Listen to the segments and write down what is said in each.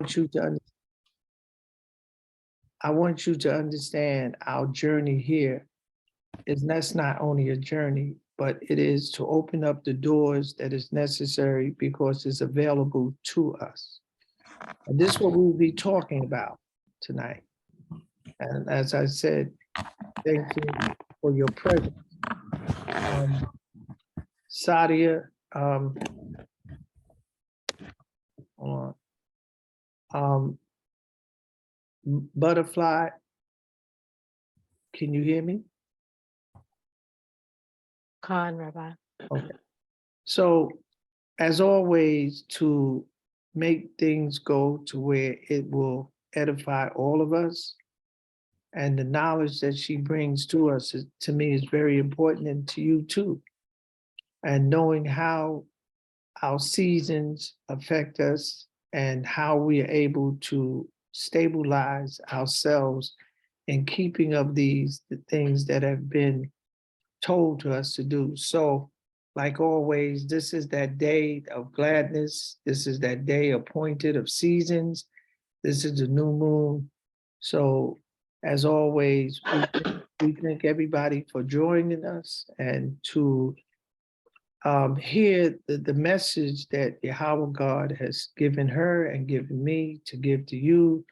you to I want you to understand our journey here is that's not only a journey, but it is to open up the doors that is necessary because it's available to us. And this is what we'll be talking about tonight. And as I said, thank you for your presence. Um, Sadia, on, um, Butterfly, can you hear me? Khan, Rabbi. Okay. So, as always, to make things go to where it will edify all of us, and the knowledge that she brings to us is, to me, is very important, and to you too. And knowing how our seasons affect us and how we are able to stabilize ourselves in keeping of the things that have been told to us to do. So, like always, this is that day of gladness. This is that day appointed of seasons. This is the new moon. So, as always, we thank everybody for joining us and to hear the message that Yahweh God has given her and given me to give to you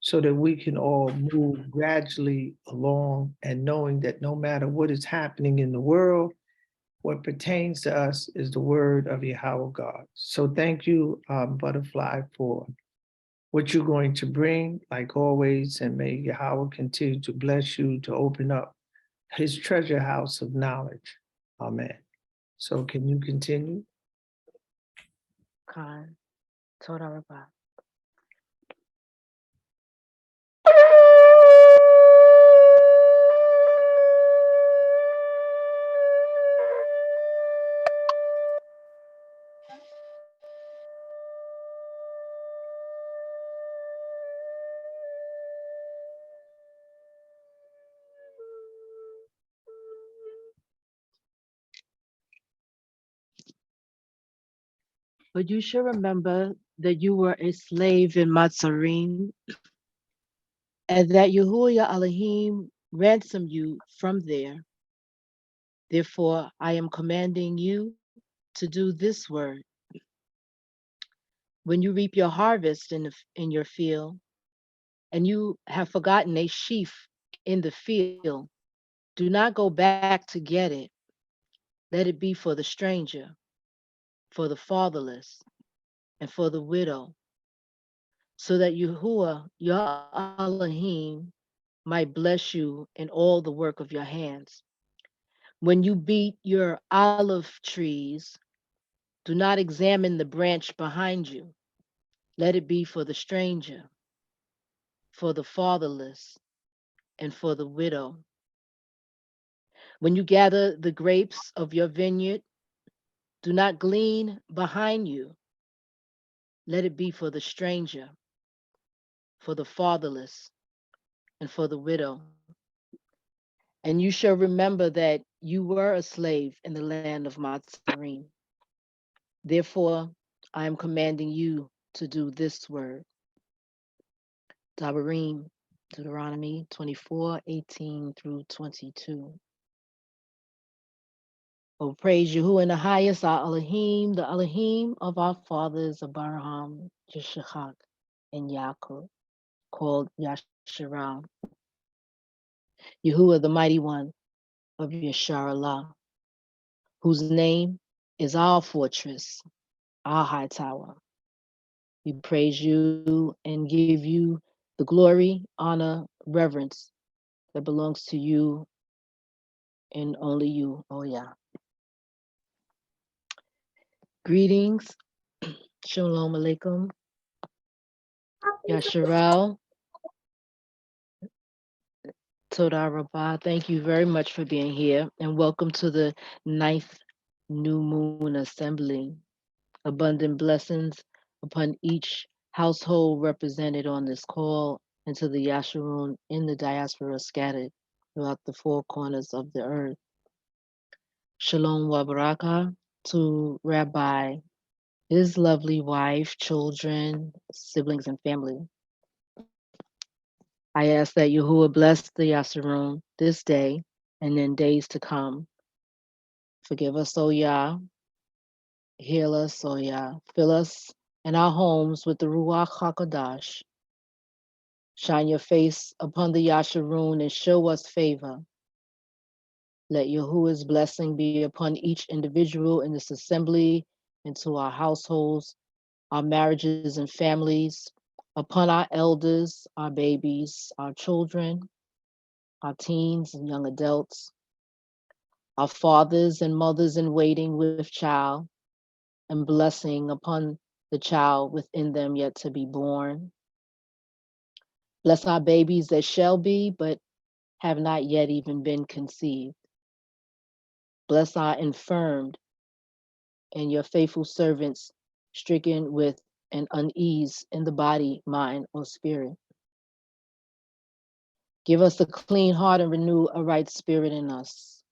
so that we can all move gradually along and knowing that no matter what is happening in the world, what pertains to us is the word of Yahweh God. So thank you, Butterfly, for what you're going to bring, like always, and may Yahweh continue to bless you to open up his treasure house of knowledge. Amen. So can you continue? Khan. Toda Rabbi. But you should remember that you were a slave in Matzarim, and that Yahuwah Elohim ransomed you from there. Therefore, I am commanding you to do this word. When you reap your harvest in your field, and you have forgotten a sheaf in the field, do not go back to get it. Let it be for the stranger, for the fatherless, and for the widow, so that Yahuwah, your Elohim, might bless you in all the work of your hands. When you beat your olive trees, do not examine the branch behind you. Let it be for the stranger, for the fatherless, and for the widow. When you gather the grapes of your vineyard, do not glean behind you. Let it be for the stranger, for the fatherless, and for the widow. And you shall remember that you were a slave in the land of Matzarim. Therefore, I am commanding you to do this word. Dabarim, Deuteronomy 24:18 through 22. Oh, praise Yahuwah in the highest, our Elohim, the Elohim of our fathers, Abraham, Yishachak, and Yaakov, called Yasharal. Yahuwah, the mighty one of Yashar Allah, whose name is our fortress, our high tower. We praise you and give you the glory, honor, reverence that belongs to you and only you, oh yeah. Greetings, Shalom Alaikum, Yasharal, Toda Rabbah. Thank you very much for being here and welcome to the ninth New Moon Assembly. Abundant blessings upon each household represented on this call and to the Yasharun in the diaspora scattered throughout the four corners of the earth. Shalom wa baraka to Rabbi his lovely wife, children, siblings, and family. I ask that Yahuwah bless the Yasharoon this day and in days to come. Forgive us, O Yah. Heal us, O Yah. Fill us and our homes with the Ruach HaKodesh. Shine your face upon the Yasharoon and show us favor. Let Yahuwah's blessing be upon each individual in this assembly, into our households, our marriages and families, upon our elders, our babies, our children, our teens and young adults, our fathers and mothers in waiting with child, and blessing upon the child within them yet to be born. Bless our babies that shall be, but have not yet even been conceived. Bless our infirmed and your faithful servants stricken with an unease in the body, mind, or spirit. Give us a clean heart and renew a right spirit in us.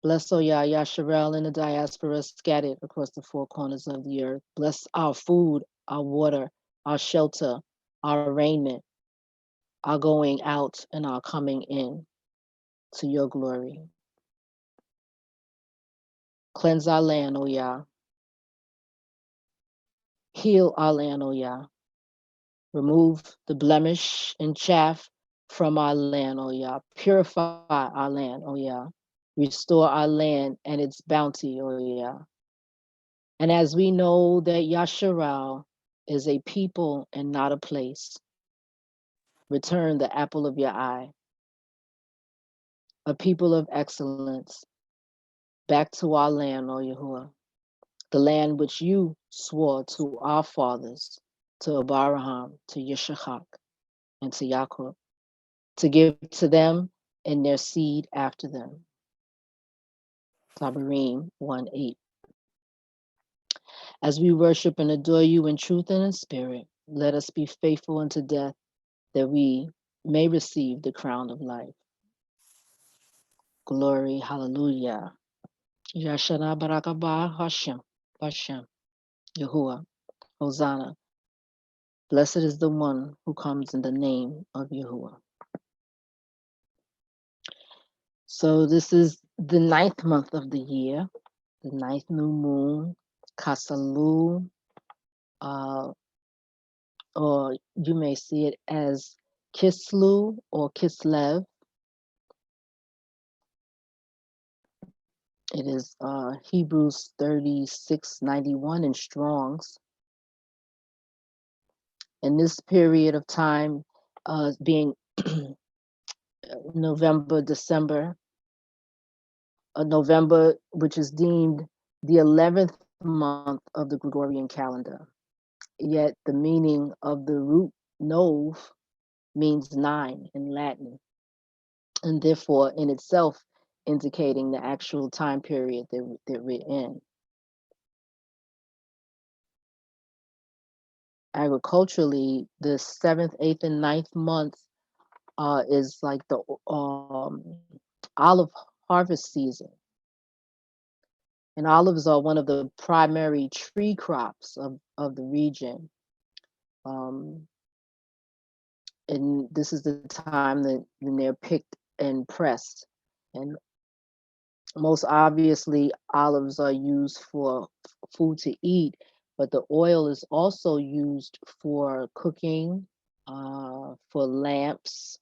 Bless Oya Yasharel in the diaspora scattered across the four corners of the earth. Bless our food, our water, our shelter, our raiment, our going out and our coming in to your glory. Cleanse our land, O Yah. Heal our land, O Yah. Remove the blemish and chaff from our land, O Yah. Purify our land, O Yah. Restore our land and its bounty, O Yah. And as we know that Yasharal is a people and not a place, return the apple of your eye, a people of excellence, back to our land, O Yahuwah, the land which you swore to our fathers, to Abraham, to Yishachak, and to Yaakov, to give to them and their seed after them. Tabarim 1:8. As we worship and adore you in truth and in spirit, let us be faithful unto death, that we may receive the crown of life. Glory, hallelujah. Yashana Barakabah Hashem, Hashem, Yahuwah, Hosanna. Blessed is the one who comes in the name of Yahuwah. So this is the ninth month of the year, the ninth new moon, Kasalu, uh, or you may see it as Kislu or Kislev. It is Hebrews 36:91 in Strong's. In this period of time, being November, December, November, which is deemed the 11th month of the Gregorian calendar. Yet the meaning of the root nov means 9 in Latin, and therefore in itself indicating the actual time period that we're in. Agriculturally, the 7th, 8th, and 9th month is like the olive harvest season. And olives are one of the primary tree crops of the region. Um, and this is the time that when they're picked and pressed. And most obviously, olives are used for food to eat, but the oil is also used for cooking, for lamps,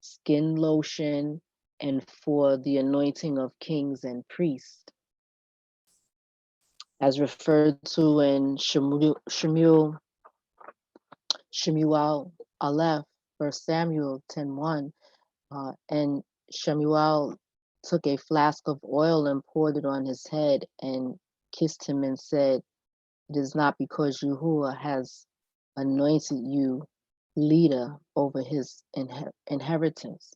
skin lotion, and for the anointing of kings and priests, as referred to in Shemuel Aleph, 1 Samuel 10:1, and Shemuel took a flask of oil and poured it on his head and kissed him and said, "It is not because Yahuwah has anointed you leader over his inheritance."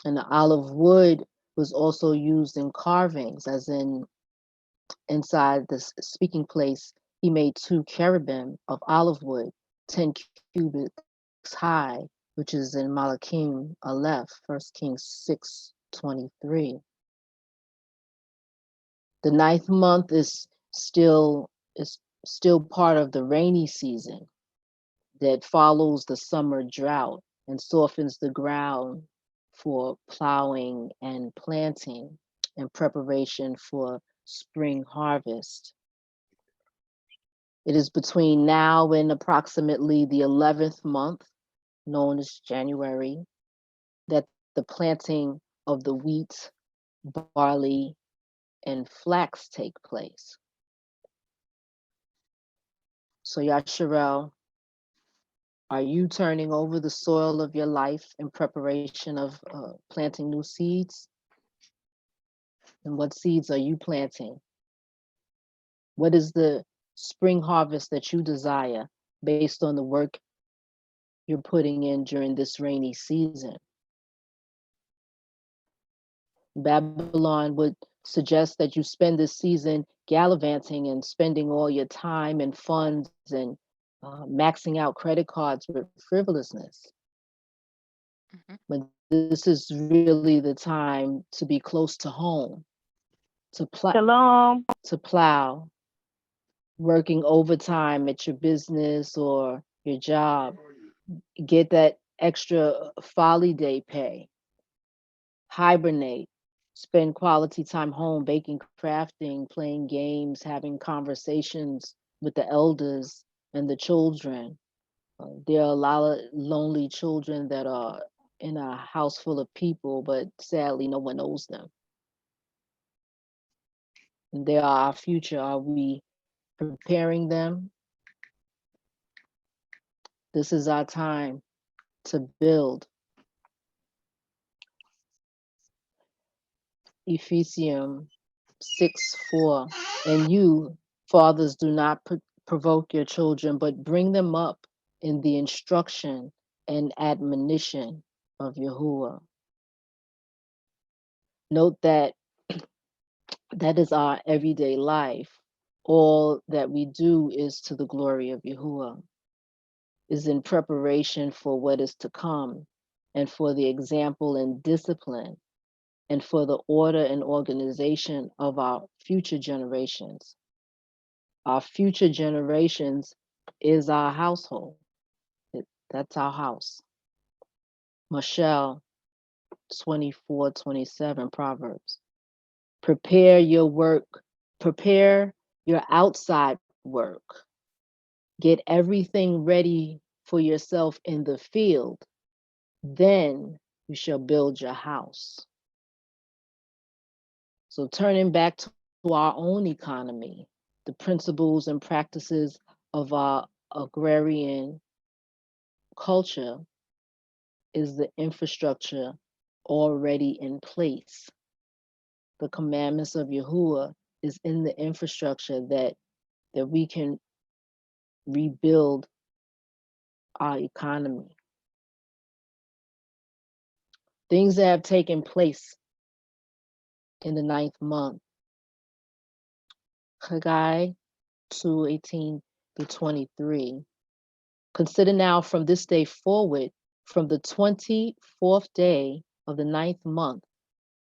And the olive wood was also used in carvings, as in inside the speaking place, he made 2 cherubim of olive wood, 10 cubits high, which is in Malachim Aleph, 1 Kings 6:23. The ninth month is still part of the rainy season that follows the summer drought and softens the ground for plowing and planting in preparation for spring harvest. It is between now and approximately the 11th month, known as January, that the planting of the wheat, barley, and flax take place. So, Yasharel, are you turning over the soil of your life in preparation of planting new seeds? And what seeds are you planting? What is the spring harvest that you desire based on the work you're putting in during this rainy season? Babylon would suggest that you spend this season gallivanting and spending all your time and funds and maxing out credit cards with frivolousness. Mhm. But this is really the time to be close to home, Shalom. to plow, working overtime at your business or your job, get that extra folly day pay, hibernate, spend quality time home, baking, crafting, playing games, having conversations with the elders and the children. There are a lot of lonely children that are in a house full of people, but sadly, no one knows them. And they are our future. Are we preparing them? This is our time to build. Ephesians 6:4. And you, fathers, do not provoke your children, but bring them up in the instruction and admonition of Yahuwah. Note that that is our everyday life. All that we do is to the glory of Yahuwah, is in preparation for what is to come, and for the example and discipline, and for the order and organization of our future generations. Our future generations is our household. That's our house. Michelle 24:27 Proverbs. Prepare your work, prepare your outside work. Get everything ready for yourself in the field. Then you shall build your house. So, turning back to our own economy, the principles and practices of our agrarian culture is the infrastructure already in place. The commandments of Yahuwah is in the infrastructure that we can rebuild our economy. Things that have taken place in the ninth month. Haggai 2:18-23. Consider now from this day forward, from the 24th day of the ninth month,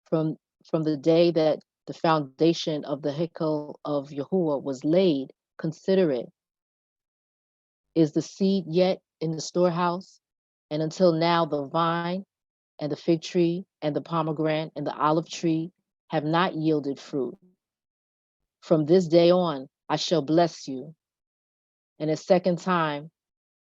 from the day that the foundation of the Hekkel of Yahuwah was laid, consider it. Is the seed yet in the storehouse? And until now, the vine and the fig tree and the pomegranate and the olive tree have not yielded fruit. From this day on, I shall bless you. And a second time,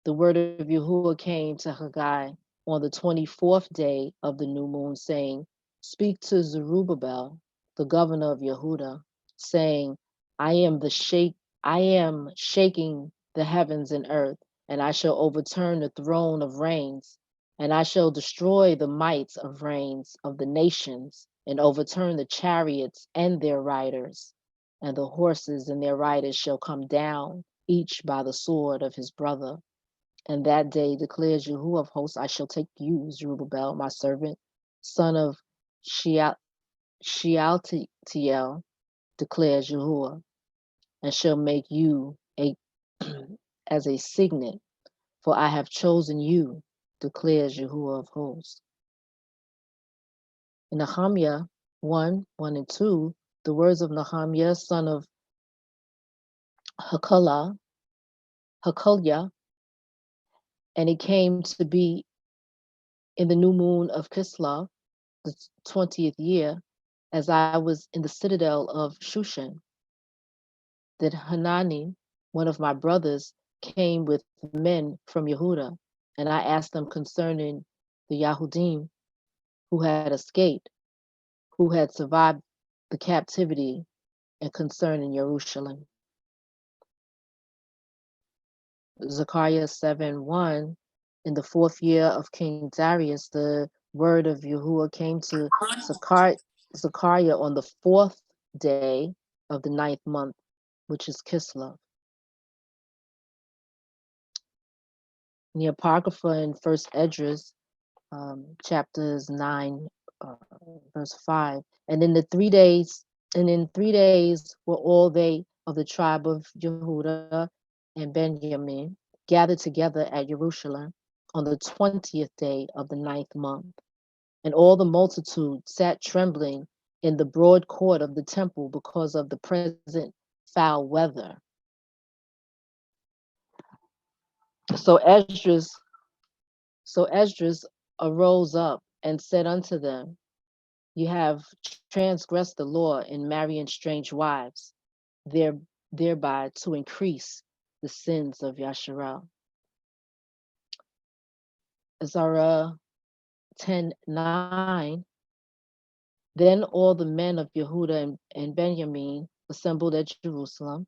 the word of Yahuwah came to Haggai on the 24th day of the new moon, saying, speak to Zerubbabel, the governor of Yehuda, saying, I am the shake, I am shaking the heavens and earth, and I shall overturn the throne of reigns, and I shall destroy the might of reigns of the nations, and overturn the chariots and their riders, and the horses and their riders shall come down, each by the sword of his brother. And that day declares Yahuwah of hosts, I shall take you, Zerubbabel, my servant, son of Shealtiel, declares Yahuwah, and shall make you a as a signet, for I have chosen you, declares Yahuwah of hosts. In Nehemiah 1:1 and 2, the words of Nehemiah, son of Hakala, Hakolia, and it came to be in the new moon of Kislev, the 20th year, as I was in the citadel of Shushan, that Hanani, one of my brothers, came with men from Yehuda, and I asked them concerning the Yahudim who had escaped, who had survived the captivity, and concerning Jerusalem. Zechariah 7:1, in the fourth year of King Darius, the word of Yahuwah came to Zechariah on the fourth day of the ninth month, which is Kislev. In the Apocrypha in First Esdras, chapters 9, verse 5, and in 3 days were all they of the tribe of Yehuda and Benjamin gathered together at Jerusalem on the 20th day of the ninth month. And all the multitude sat trembling in the broad court of the temple because of the present foul weather. So Esdras, so Esdras arose up and said unto them, you have transgressed the law in marrying strange wives, thereby to increase the sins of Yasharal. Azariah 10:9. Then all the men of Yehuda and Benjamin assembled at Jerusalem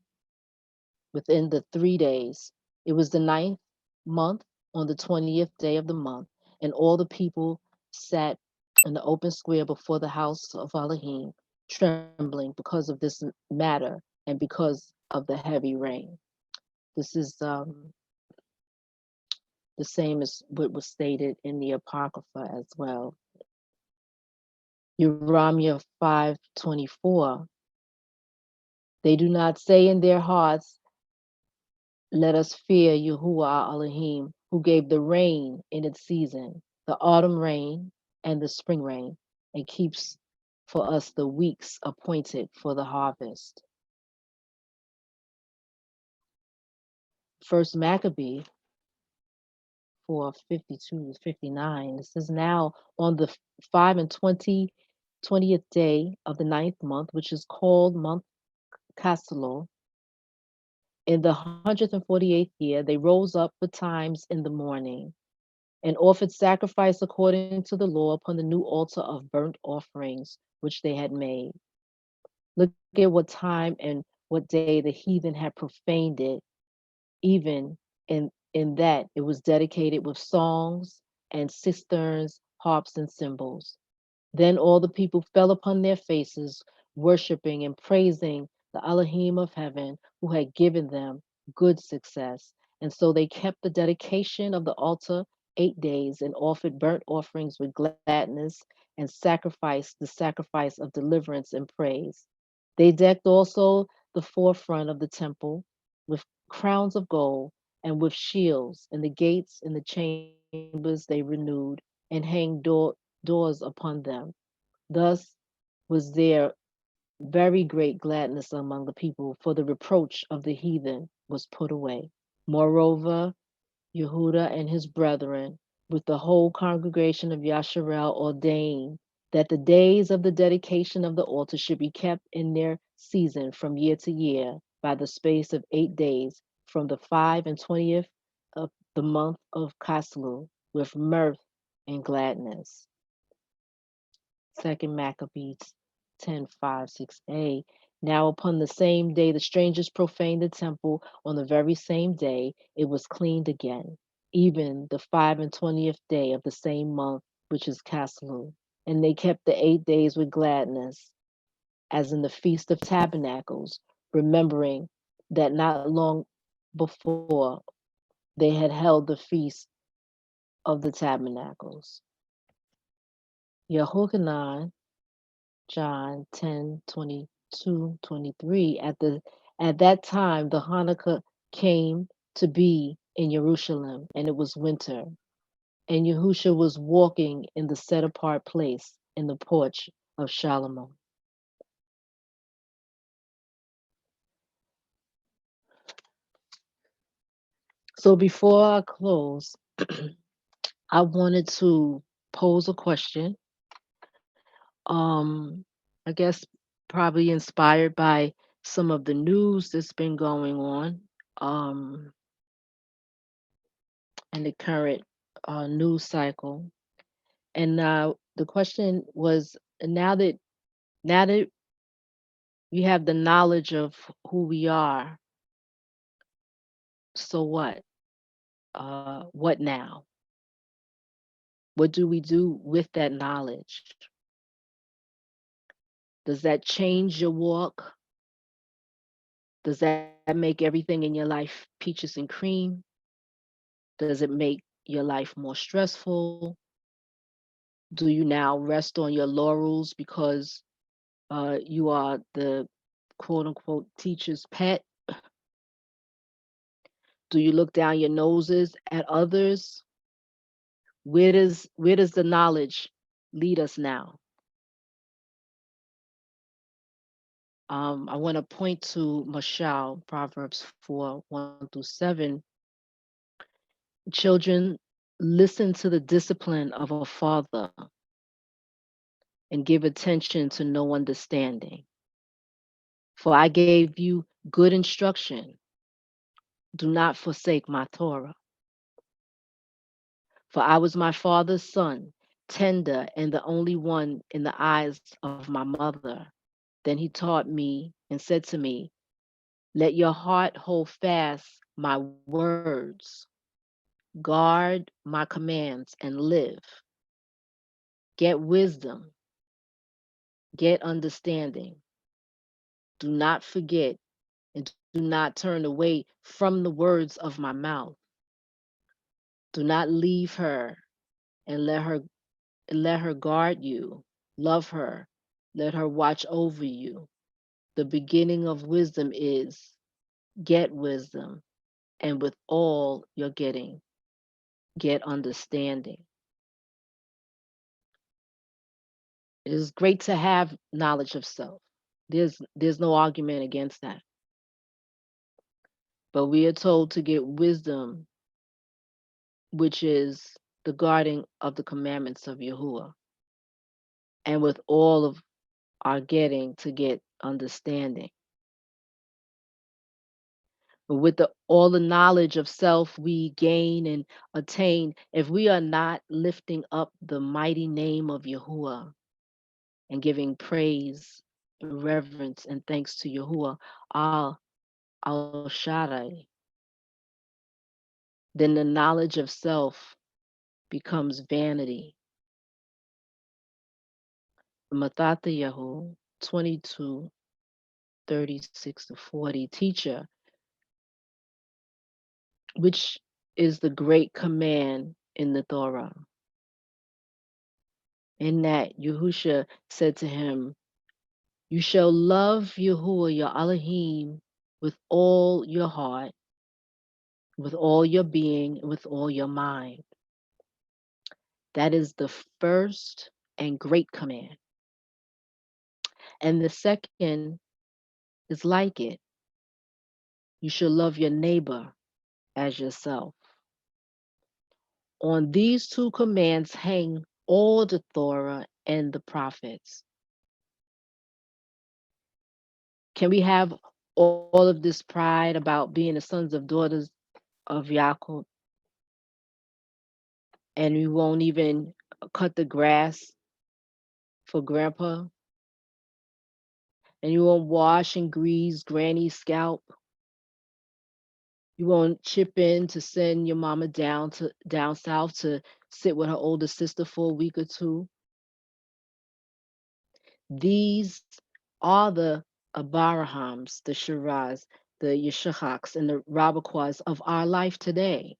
within the 3 days. It was the ninth month on the 20th day of the month, and all the people sat in the open square before the house of Elohim, trembling because of this matter and because of the heavy rain. This is the same as what was stated in the Apocrypha as well. Jeremiah 5:24. They do not say in their hearts, let us fear Yahuwah our Elohim, who gave the rain in its season, the autumn rain and the spring rain, and keeps for us the weeks appointed for the harvest. First Maccabee 4:52-59. This is now on the 20th day of the ninth month, which is called month Caselo. In the 148th year, they rose up betimes in the morning and offered sacrifice according to the law upon the new altar of burnt offerings which they had made. Look at what time and what day the heathen had profaned it, even in that it was dedicated with songs and cisterns, harps, and cymbals. Then all the people fell upon their faces, worshiping and praising the Elohim of heaven, who had given them good success. And so they kept the dedication of the altar 8 days and offered burnt offerings with gladness and sacrificed the sacrifice of deliverance and praise. They decked also the forefront of the temple with crowns of gold and with shields, and the gates and the chambers they renewed and hanged doors upon them. Thus was there very great gladness among the people, for the reproach of the heathen was put away. Moreover, Yehuda and his brethren, with the whole congregation of Yasharel, ordained that the days of the dedication of the altar should be kept in their season from year to year by the space of 8 days, from the 25th of the month of Caslu, with mirth and gladness. Second Maccabees 10:5-6a. Now upon the same day the strangers profaned the temple. On the very same day it was cleaned again, even the 25th day of the same month, which is Caslu. And they kept the 8 days with gladness, as in the Feast of Tabernacles, remembering that not long before they had held the Feast of the Tabernacles. Yehochanan, John 10:22-23. At that time the Hanukkah came to be in Jerusalem, and it was winter. And Yahusha was walking in the set apart place in the porch of Shalom. So before I close, I wanted to pose a question. Um, I guess probably inspired by some of the news that's been going on, in the current news cycle. And the question was, now that we have the knowledge of who we are, so what? What now? What do we do with that knowledge? Does that change your walk? Does that make everything in your life peaches and cream? Does it make your life more stressful? Do you now rest on your laurels because you are the quote unquote teacher's pet? Do you look down your noses at others? Where does the knowledge lead us now? I want to point to Mashal, Proverbs 4, 1 through 7. Children, listen to the discipline of a father and give attention to no understanding. For I gave you good instruction. Do not forsake my Torah. For I was my father's son, tender and the only one in the eyes of my mother. Then he taught me and said to me, let your heart hold fast my words, guard my commands, and live. Get wisdom, get understanding. Do not forget and do not turn away from the words of my mouth. Do not leave her and let her guard you. Love her. Let her watch over you. The beginning of wisdom is get wisdom, and with all you're getting, get understanding. It is great to have knowledge of self. There's no argument against that. But we are told to get wisdom, which is the guarding of the commandments of Yahuwah, and with all of our getting to get understanding. But with all the knowledge of self we gain and attain, if we are not lifting up the mighty name of Yahuwah and giving praise, reverence, and thanks to Yahuwah, al Shaddai, then the knowledge of self becomes vanity. Mathatha Yahu 22:36-40, teacher, which is the great command in the Torah. In that, Yahusha said to him, you shall love Yahuwah your Elohim with all your heart, with all your being, with all your mind. That is the first and great command. And the second is like it. You shall love your neighbor as yourself. On these two commands hang all the Torah and the prophets. Can we have all of this pride about being the sons of daughters of Yaakov, and we won't even cut the grass for grandpa, and you won't wash and grease granny's scalp? You won't chip in to send your mama down south to sit with her older sister for a week or two? These are the Abarahams, the Shiraz, the Yeshahaks, and the Rabaquas of our life today.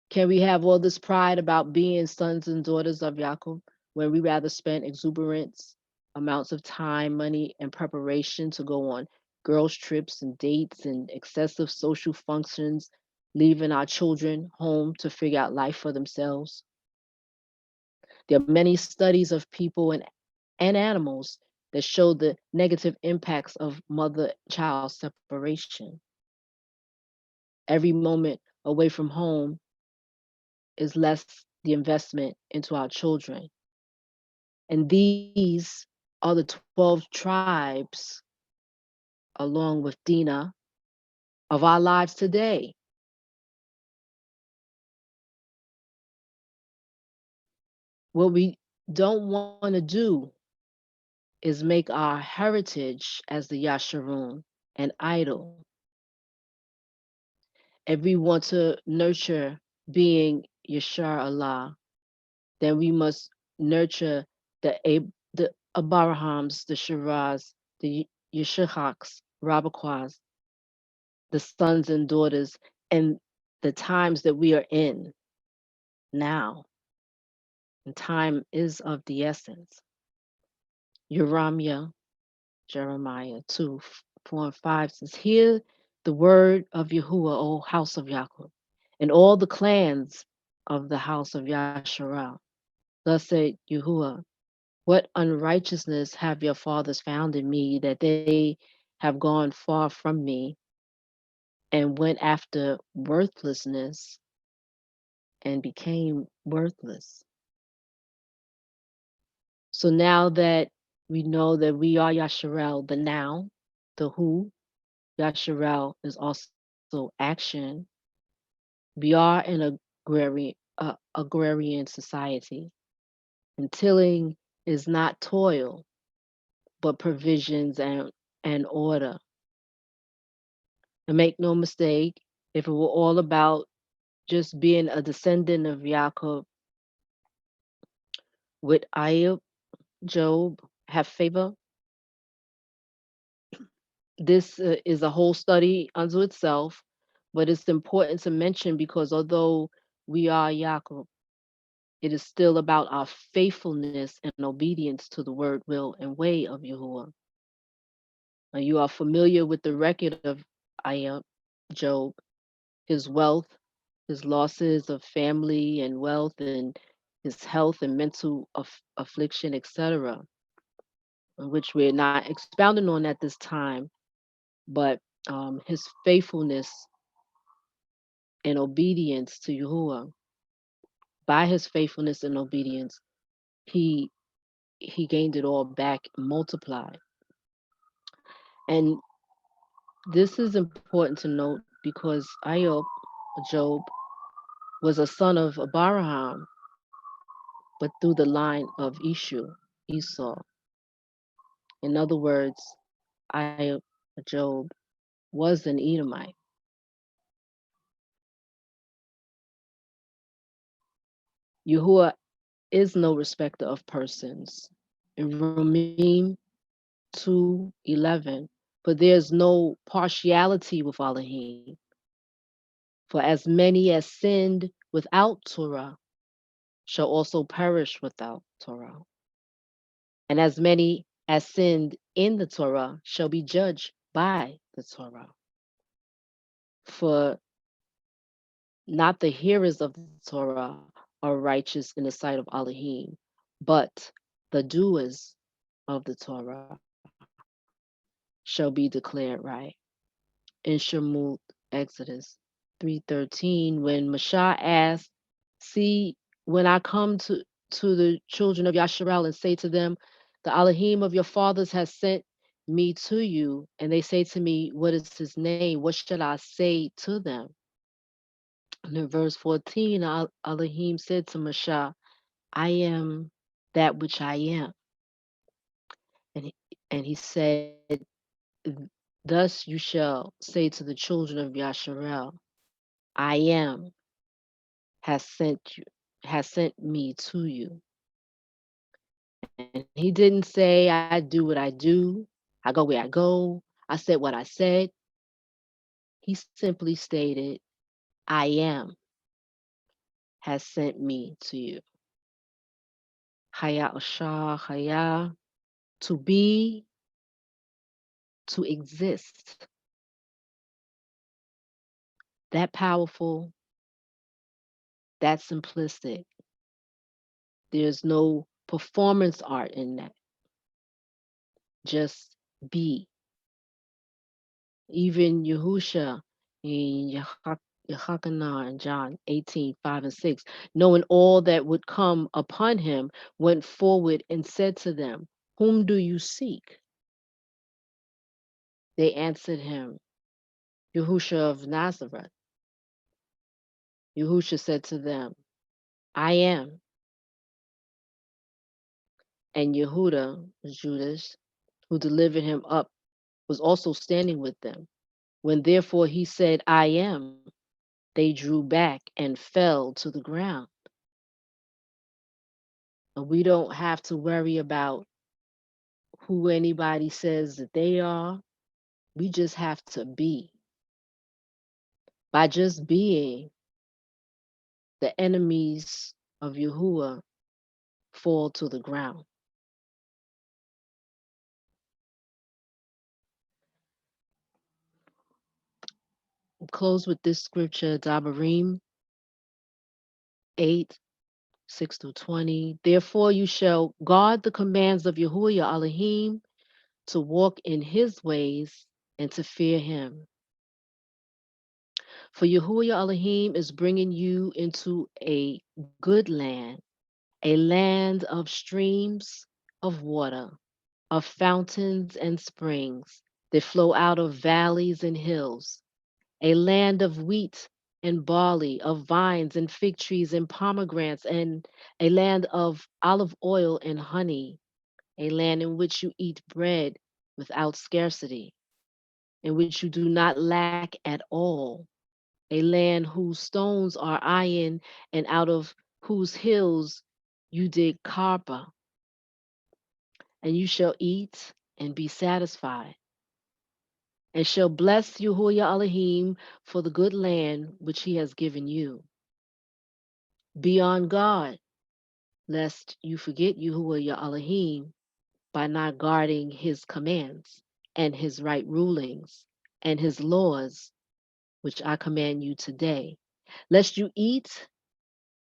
Can we have all this pride about being sons and daughters of Yaakov when we rather spend exuberant amounts of time, money, and preparation to go on girls' trips and dates and excessive social functions, leaving our children home to figure out life for themselves? There are many studies of people and animals that show the negative impacts of mother child separation. Every moment away from home is less the investment into our children. And these are the 12 tribes, along with Dina, of our lives today. What we don't want to do is make our heritage as the Yasharun an idol. If we want to nurture being Yashar Allah, then we must nurture the Abrahams, the Shiraz, the Yeshahaks, Rabaquas, the sons and daughters, and the times that we are in now. And time is of the essence. Uramya, Jeremiah 2, 4 and 5 says, Hear the word of Yahuwah, O house of Jacob, and all the clans of the house of Yasharal. Thus said Yahuwah, what unrighteousness have your fathers found in me that they have gone far from me and went after worthlessness and became worthless. So now that we know that we are Yasharel, the now, the who, Yasharel is also action. We are an agrarian society, and tilling is not toil, but provisions and order. And make no mistake, if it were all about just being a descendant of Jacob with Ayub, Job, have favor, this is a whole study unto itself, but it's important to mention because although we are Jacob, it is still about our faithfulness and obedience to the word, will, and way of Yahuwah. Now, you are familiar with the record of Ayub, Job, his wealth, his losses of family and wealth, and his health and mental affliction, etc., which we're not expounding on at this time, but his faithfulness and obedience to Yahuwah. By his faithfulness and obedience, he he gained it all back multiplied. And this is important to note because Ayub, Job, was a son of Abraham, but through the line of Esau. In other words, Ayub, Job, was an Edomite. Yahuwah is no respecter of persons. In Ramim 2:11, for there is no partiality with Elohim. For as many as sinned without Torah shall also perish without Torah. And as many as sinned in the Torah shall be judged by the Torah. For not the hearers of the Torah are righteous in the sight of Elohim, but the doers of the Torah shall be declared right. In Shemut, Exodus 3:13, when Mashah asked, see, when I come to the children of Yasharel and say to them, the Elohim of your fathers has sent me to you, and they say to me, what is his name? What should I say to them? And in verse 14, Elohim said to Mashah, I am that which I am. And he said, thus you shall say to the children of Yasharel, I am has sent you has sent me to you. And he didn't say I do what I do, I go where I go, I said what I said. He simply stated, I am has sent me to you. Haya Ashah Haya, to be, to exist. That powerful, that simplistic. There's no performance art in that. Just be. Even Yahusha in Yechakanar in John 18:5 and 6, knowing all that would come upon him, went forward and said to them, "Whom do you seek?" They answered him, "Yahusha of Nazareth." Yahusha said to them, "I am." And Yehuda, Judas, who delivered him up, was also standing with them. When therefore he said, "I am," they drew back and fell to the ground. And we don't have to worry about who anybody says that they are. We just have to be. By just being, the enemies of Yahuwah fall to the ground. We'll close with this scripture, Dabarim 8:6-20. Therefore you shall guard the commands of Yahuwah your Elohim, to walk in his ways and to fear him. For Yahuwah your Elohim is bringing you into a good land, a land of streams of water, of fountains and springs that flow out of valleys and hills, a land of wheat and barley, of vines and fig trees and pomegranates, and a land of olive oil and honey, a land in which you eat bread without scarcity, in which you do not lack at all, a land whose stones are iron, and out of whose hills you dig copper, and you shall eat and be satisfied, and shall bless Yahuwah your Elohim for the good land which he has given you. Be on guard, lest you forget Yahuwah your Elohim by not guarding his commands and his right rulings and his laws, which I command you today, lest you eat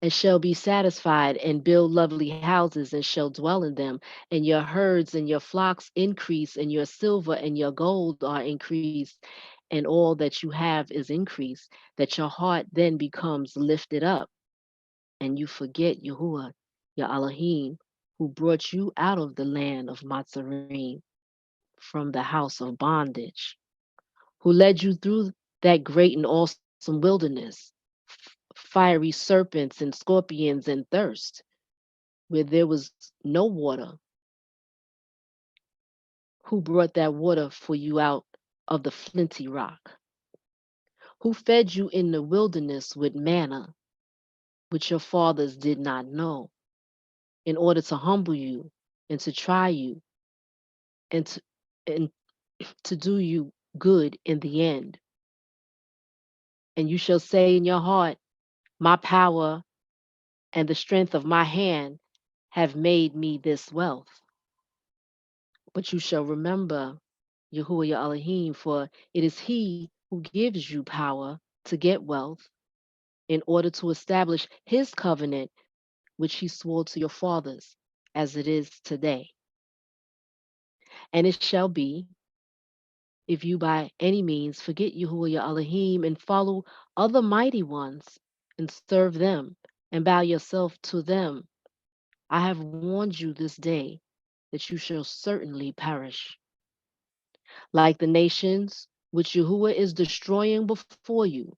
and shall be satisfied, and build lovely houses, and shall dwell in them, and your herds and your flocks increase, and your silver and your gold are increased, and all that you have is increased, that your heart then becomes lifted up, and you forget Yahuwah, your Elohim, who brought you out of the land of Matzarim, from the house of bondage, who led you through that great and awesome wilderness, fiery serpents and scorpions and thirst, where there was no water, who brought that water for you out of the flinty rock, who fed you in the wilderness with manna, which your fathers did not know, in order to humble you and to try you and and to do you good in the end. And you shall say in your heart, my power and the strength of my hand have made me this wealth. But you shall remember Yahuwah your Elohim, for it is he who gives you power to get wealth, in order to establish his covenant, which he swore to your fathers, as it is today. And it shall be, if you by any means forget Yahuwah your Elohim and follow other mighty ones, and serve them, and bow yourself to them, I have warned you this day that you shall certainly perish. Like the nations which Yahuwah is destroying before you,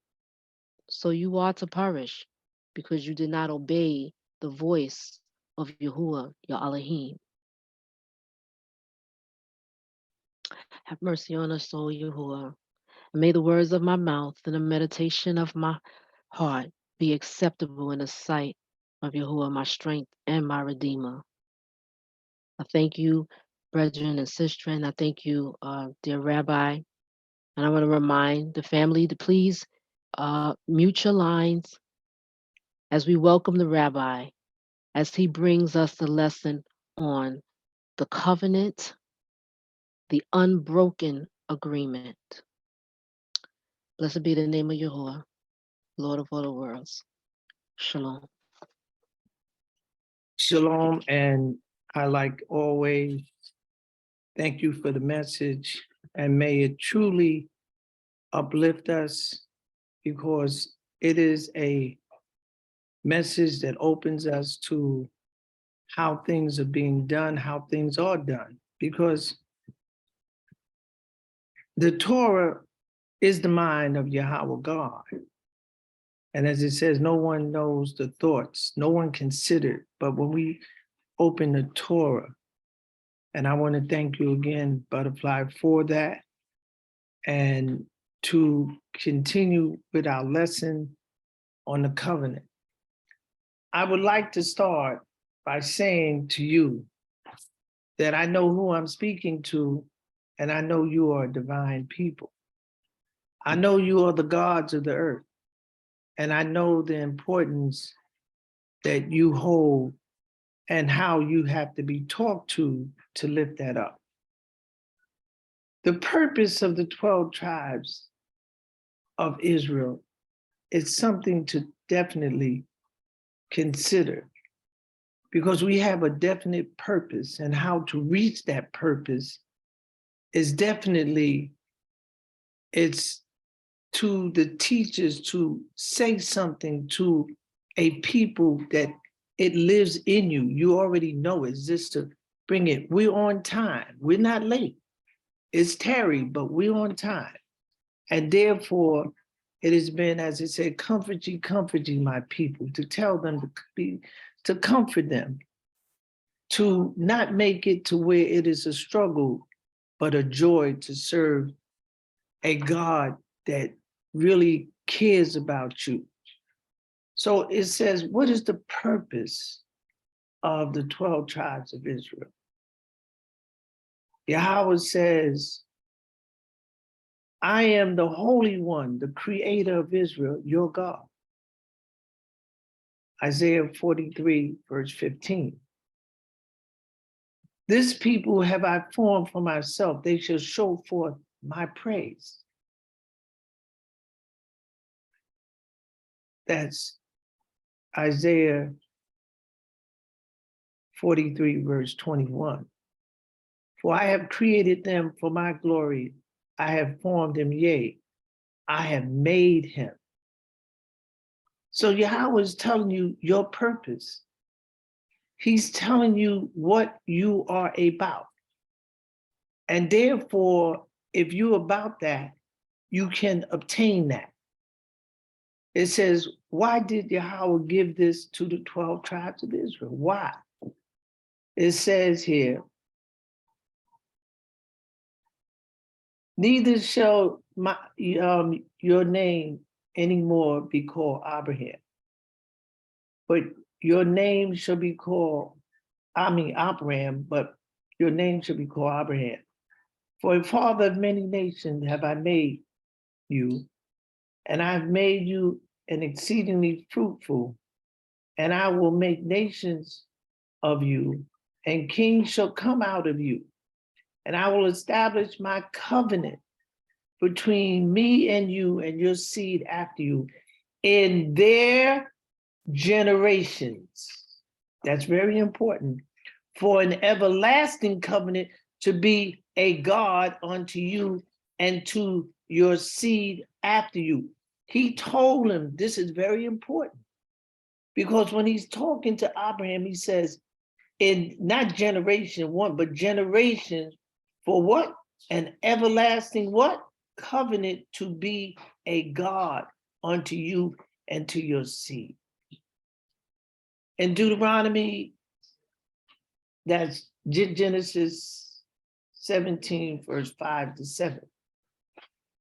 so you are to perish, because you did not obey the voice of Yahuwah, your Elohim. Have mercy on us, O Yahuwah. And may the words of my mouth and the meditation of my heart be acceptable in the sight of Yahuwah, my strength and my Redeemer. I thank you, brethren and sisters. I thank you, dear Rabbi. And I want to remind the family to please mute your lines as we welcome the Rabbi as he brings us the lesson on the covenant, the unbroken agreement. Blessed be the name of Yahuwah, Lord of all the worlds. Shalom. Shalom, and I like always Thank you for the message, and may it truly uplift us, because it is a message that opens us to how things are being done, how things are done. Because the Torah is the mind of Yahweh God. And as it says, no one knows the thoughts, no one considered. But when we open the Torah, and I want to thank you again, Butterfly, for that, and to continue with our lesson on the covenant. I would like to start by saying to you that I know who I'm speaking to, and I know you are a divine people. I know you are the gods of the earth, and I know the importance that you hold and how you have to be talked to lift that up. The purpose of the 12 tribes of Israel is something to definitely consider, because we have a definite purpose, and how to reach that purpose is definitely, it's to the teachers to say something to a people that it lives in you. You already know it, just to bring it. We're on time. We're not late. It's tarry, but we're on time. And therefore, it has been, as it said, comfort ye, my people, to tell them to comfort them, to not make it to where it is a struggle, but a joy to serve a God that really cares about you. So it says, what is the purpose of the 12 tribes of Israel? Yahweh says, I am the Holy One, the creator of Israel, your God. Isaiah 43, verse 15. This people have I formed for myself. They shall show forth my praise. That's Isaiah 43, verse 21. For I have created them for my glory. I have formed him, yea, I have made him. So Yahweh is telling you your purpose. He's telling you what you are about. And therefore, if you're about that, you can obtain that. It says, why did Yahweh give this to the 12 tribes of Israel? Why? It says here, neither shall your name anymore be called Abraham, but your name shall be called, Abraham, but your name shall be called Abraham. For a father of many nations have I made you, and I have made you an exceedingly fruitful, and I will make nations of you, and kings shall come out of you, and I will establish my covenant between me and you and your seed after you in their generations. That's very important. For an everlasting covenant to be a God unto you and to your seed after you. He told him, this is very important, because when he's talking to Abraham, he says, in not generation one, but generations for what? An everlasting what? Covenant to be a God unto you and to your seed. In Deuteronomy, that's Genesis 17, verse 5 to 7.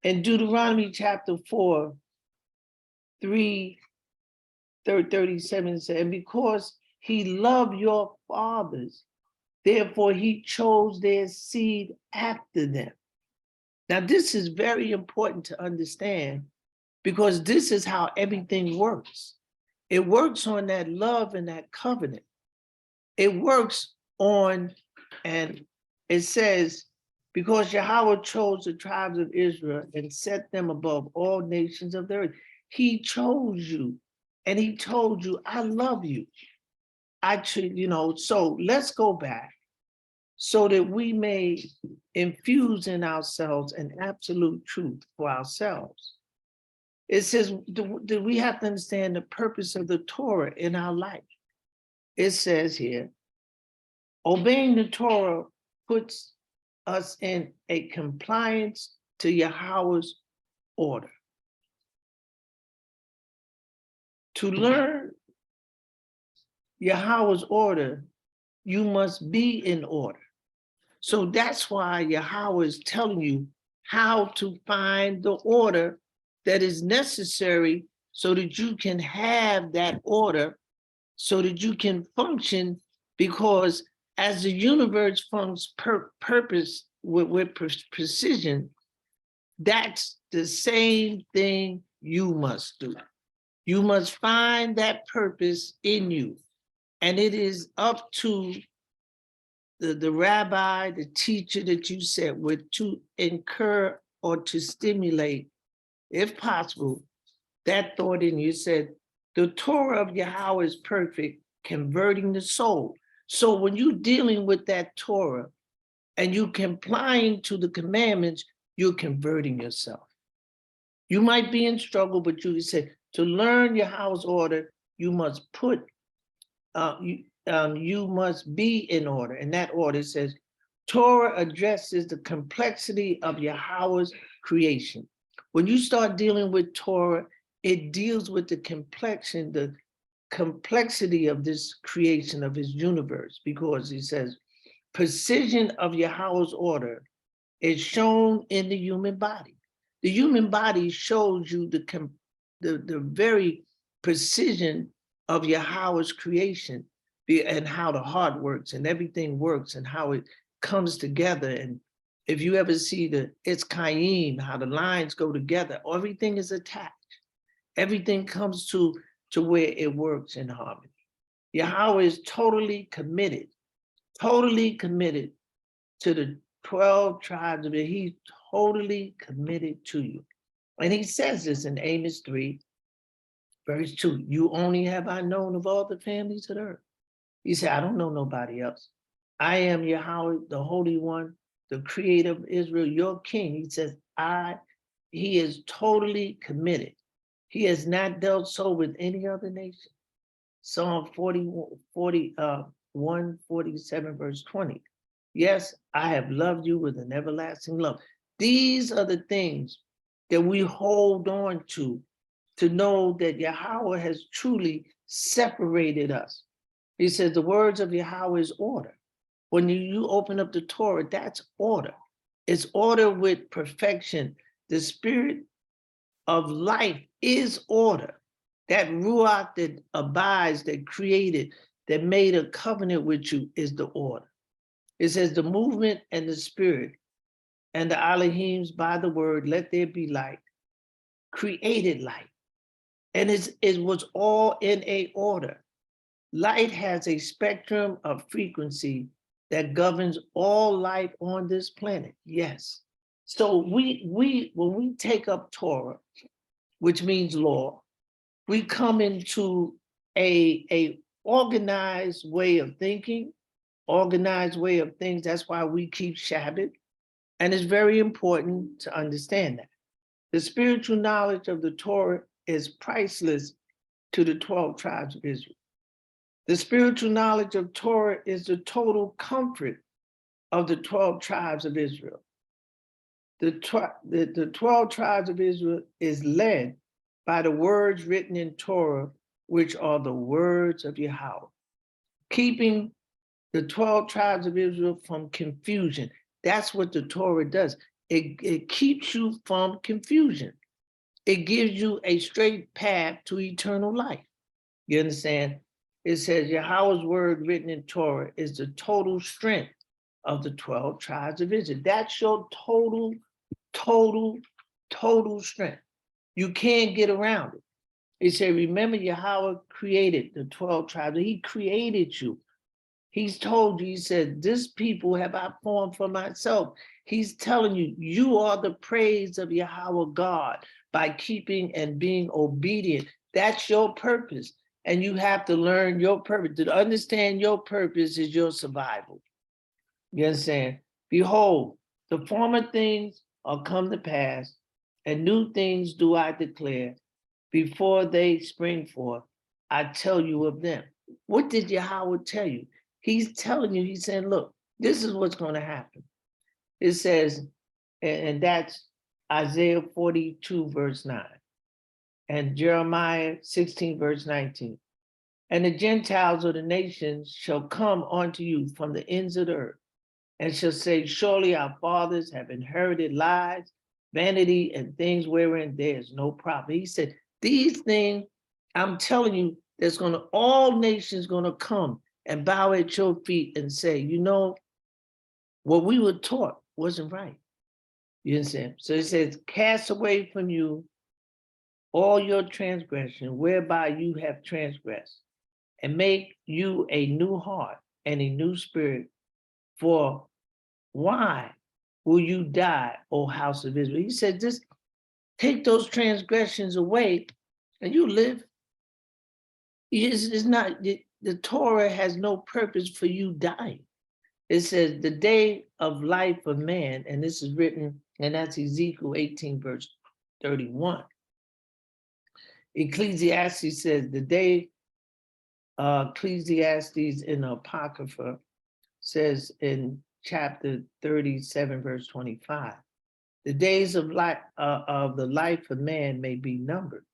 In Deuteronomy chapter 4, 37 says, and because he loved your fathers, therefore he chose their seed after them. Now, this is very important to understand, because this is how everything works. It works on that love and that covenant. It works on, and it says, because Yahweh chose the tribes of Israel and set them above all nations of the earth. He chose you, and he told you, I love you. So let's go back. so that we may infuse in ourselves an absolute truth for ourselves. It says that we have to understand the purpose of the Torah in our life. It says here, obeying the Torah puts us in a compliance to Yahweh's order. To learn Yahweh's order, you must be in order. So that's why Yahweh is telling you how to find the order that is necessary so that you can have that order, so that you can function, because as the universe functions purpose with precision, that's the same thing you must do. You must find that purpose in you. And it is up to the rabbi, the teacher that you said with to incur or to stimulate, if possible, that thought in you. Said, the Torah of Yahweh is perfect, converting the soul. So when you're dealing with that Torah and you complying to the commandments, you're converting yourself. You might be in struggle, but you said, to learn Yahweh's order, you must put, you must be in order. And that order says, Torah addresses the complexity of Yahweh's creation. When you start dealing with Torah, it deals with the complexity of this creation of his universe, because he says, precision of Yahweh's order is shown in the human body. The human body shows you the very precision of Yahweh's creation, and how the heart works and everything works and how it comes together. And if you ever see it's Kaim, how the lines go together, everything is attached. Everything comes to where it works in harmony. Yahweh is totally committed to the 12 tribes of it. He's totally committed to you. And he says this in Amos 3, verse 2, you only have I known of all the families of the earth. He said, I don't know nobody else. I am Yahweh, the Holy One, the Creator of Israel, your King. He says, he is totally committed. He has not dealt so with any other nation. Psalm 147, verse 20. Yes, I have loved you with an everlasting love. These are the things that we hold on to know that Yahweh has truly separated us. He says the words of Yahweh is order. When you open up the Torah, that's order. It's order with perfection. The spirit of life is order. That Ruach that abides, that created, that made a covenant with you is the order. It says the movement and the spirit and the Elohims by the word, let there be light, created light. And it was all in a order. Light has a spectrum of frequency that governs all life on this planet. Yes. So when we take up Torah, which means law, we come into a organized way of thinking, organized way of things. That's why we keep Shabbat. And it's very important to understand that. The spiritual knowledge of the Torah is priceless to the 12 tribes of Israel. The spiritual knowledge of Torah is the total comfort of the 12 tribes of Israel. The 12 tribes of Israel is led by the words written in Torah, which are the words of Yahweh, keeping the 12 tribes of Israel from confusion. That's what the Torah does. It keeps you from confusion. It gives you a straight path to eternal life. You understand? It says Yahweh's word written in Torah is the total strength of the 12 tribes of Israel. That's your total strength. You can't get around it. It said, remember Yahweh created the 12 tribes. He created you. He's told you, he said, this people have I formed for myself. He's telling you, you are the praise of Yahweh God by keeping and being obedient. That's your purpose. And you have to learn your purpose. To understand your purpose is your survival. You understand? Behold, the former things are come to pass, and new things do I declare. Before they spring forth, I tell you of them. What did Yahweh tell you? He's telling you, he's saying, look, this is what's going to happen. It says, and that's Isaiah 42, verse 9, and Jeremiah 16, verse 19. And the Gentiles of the nations shall come unto you from the ends of the earth, and shall say, surely our fathers have inherited lies, vanity, and things wherein there is no profit. He said, these things, I'm telling you, there's going to, all nations going to come and bow at your feet and say, you know, what we were taught wasn't right. You understand? So it says, cast away from you all your transgression, whereby you have transgressed, and make you a new heart and a new spirit. For why will you die, O house of Israel? He said, just take those transgressions away and you live. It's not, the Torah has no purpose for you dying. It says the day of life of man, and this is written, and that's Ezekiel 18, verse 31. Ecclesiastes says the day, Ecclesiastes in the Apocrypha says in chapter 37, verse 25, the days of the life of man may be numbered,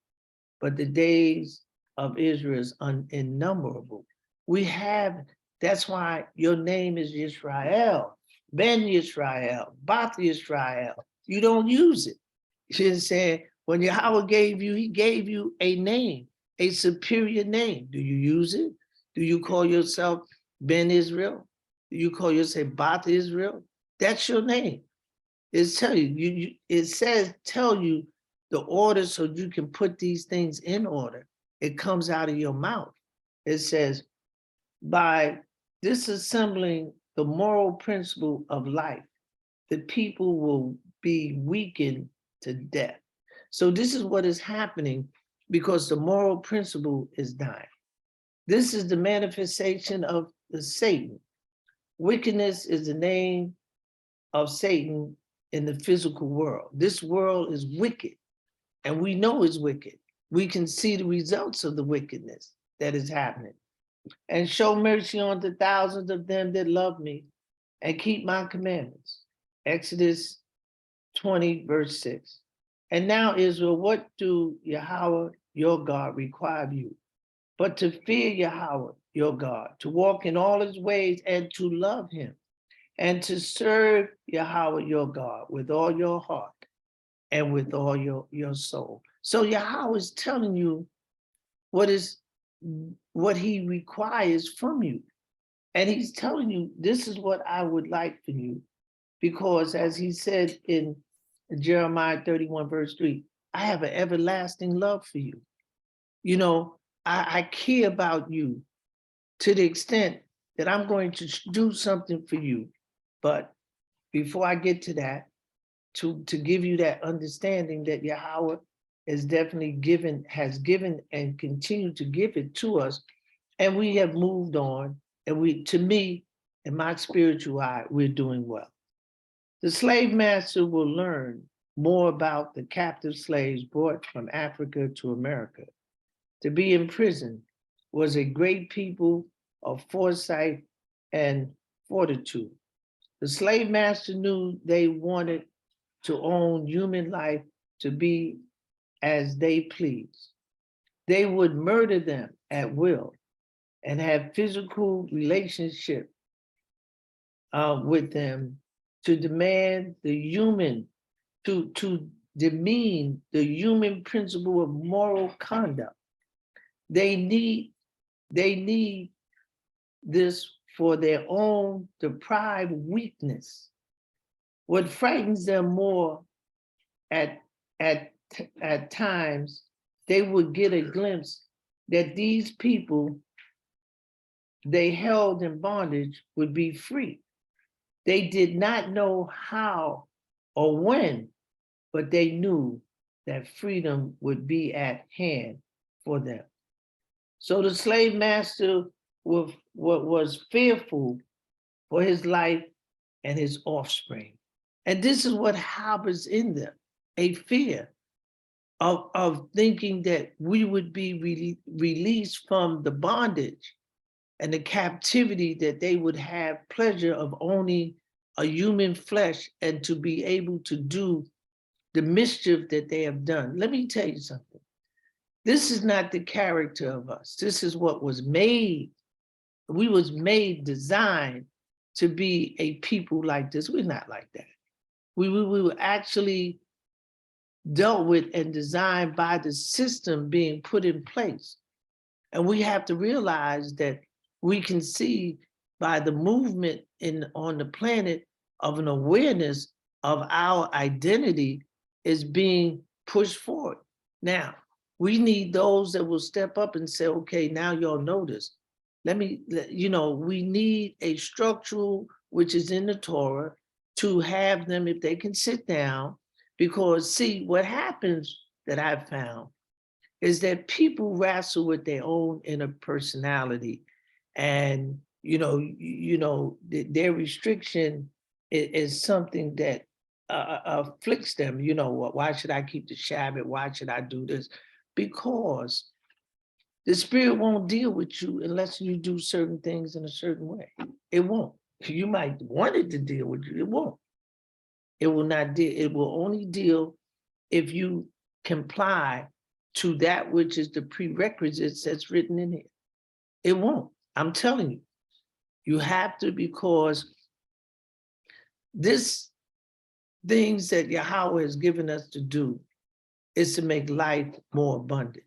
but the days of Israel is innumerable. We have, that's why your name is Yisrael, Ben Yisrael, Bath Yisrael. You don't use it. You understand? When Yahweh gave you, he gave you a name, a superior name. Do you use it? Do you call yourself Ben Israel? Do you call yourself Bath Israel? That's your name. It's tell you, it says, tell you the order so you can put these things in order. It comes out of your mouth. It says, by disassembling the moral principle of life, the people will be weakened to death. So this is what is happening because the moral principle is dying. This is the manifestation of the Satan. Wickedness is the name of Satan in the physical world. This world is wicked, and we know it's wicked. We can see the results of the wickedness that is happening. And show mercy on the thousands of them that love me and keep my commandments. Exodus 20, verse 6. And now, Israel, what do Yahweh, your God, require of you? But to fear Yahweh, your God, to walk in all his ways and to love him, and to serve Yahweh, your God, with all your heart and with all your soul. So Yahweh is telling you what he requires from you. And he's telling you, this is what I would like for you. Because as he said in Jeremiah 31, verse 3, I have an everlasting love for you. You know, I care about you to the extent that I'm going to do something for you. But before I get to that, to give you that understanding that Yahweh is definitely has given and continue to give it to us. And we have moved on. And to me, in my spiritual eye, we're doing well. The slave master will learn more about the captive slaves brought from Africa to America. To be in prison was a great people of foresight and fortitude. The slave master knew they wanted to own human life to be as they please. They would murder them at will and have physical relationship with them to demand the human, to demean the human principle of moral conduct. They need this for their own deprived weakness. What frightens them more at times, they would get a glimpse that these people they held in bondage would be free. They did not know how or when, but they knew that freedom would be at hand for them. So the slave master was fearful for his life and his offspring. And this is what harbors in them, a fear of thinking that we would be released from the bondage and the captivity, that they would have pleasure of owning a human flesh and to be able to do the mischief that they have done. Let me tell you something. This is not the character of us. This is what was made. We was made, designed to be a people like this. We're not like that. We were actually dealt with and designed by the system being put in place. And we have to realize that we can see by the movement on the planet of an awareness of our identity is being pushed forward. Now, we need those that will step up and say, okay, now y'all know this. We need a structural, which is in the Torah, to have them, if they can sit down, because see, what happens that I've found is that people wrestle with their own inner personality, and their restriction is something that afflicts them. Why should I keep the Shabbat? Why should I do this? Because the spirit won't deal with you unless you do certain things in a certain way. It won't. You might want it to deal with you. It won't. It will not deal. It will only deal if you comply to that which is the prerequisites that's written in here. It won't. I'm telling you. You have to, because this things that Yahweh has given us to do is to make life more abundant.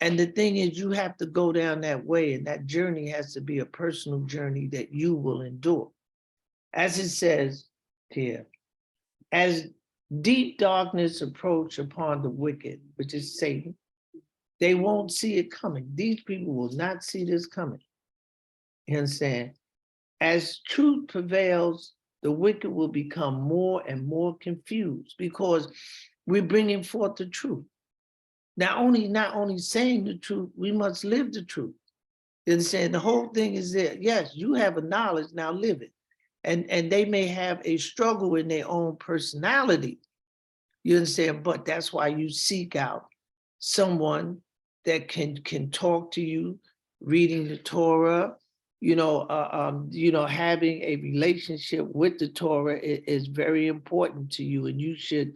And the thing is, you have to go down that way, and that journey has to be a personal journey that you will endure. As it says here, as deep darkness approach upon the wicked, which is Satan, they won't see it coming. These people will not see this coming. You understand? As truth prevails, the wicked will become more and more confused, because we're bringing forth the truth. Not only saying the truth, we must live the truth. You understand? The whole thing is there. Yes, you have a knowledge, now live it. And they may have a struggle in their own personality. You understand? But that's why you seek out someone that can talk to you, reading the Torah, having a relationship with the Torah is very important to you, and you should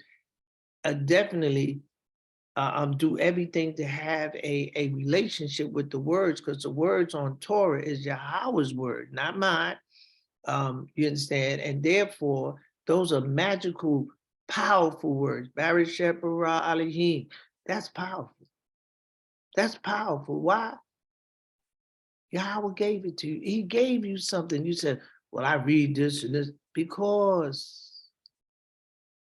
definitely do everything to have a relationship with the words, because the words on Torah is Yahweh's word, not mine. You understand? And therefore, those are magical, powerful words. Baruch Shepara Alihim. That's powerful. That's powerful. Why? Yahweh gave it to you. He gave you something. You said, well, I read this and this, because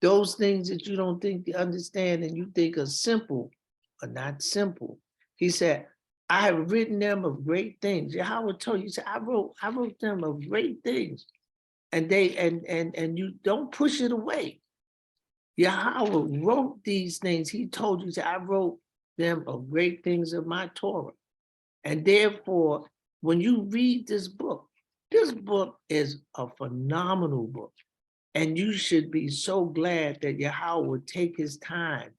those things that you don't think you understand and you think are simple are not simple. He said, I have written them of great things. Yahweh told you, he said, I wrote them of great things. And and you don't push it away. Yahweh wrote these things. He told you, he said, I wrote them of great things of my Torah. And therefore, when you read this book is a phenomenal book. And you should be so glad that Yahweh would take his time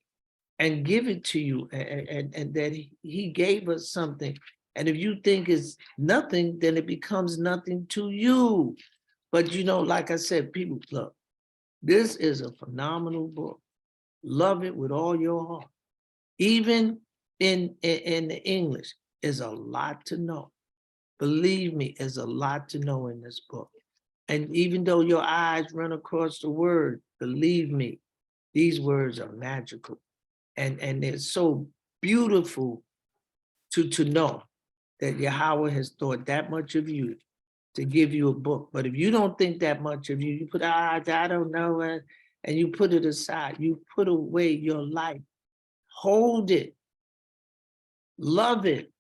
and give it to you, and that he gave us something. And if you think it's nothing, then it becomes nothing to you. But like I said, people, look, this is a phenomenal book. Love it with all your heart. Even in the English, is a lot to know. Believe me, there's a lot to know in this book. And even though your eyes run across the word, believe me, these words are magical. And they're so beautiful to know that Yahweh has thought that much of you to give you a book. But if you don't think that much of you, you put, I don't know, and you put it aside, you put away your life, hold it, love it,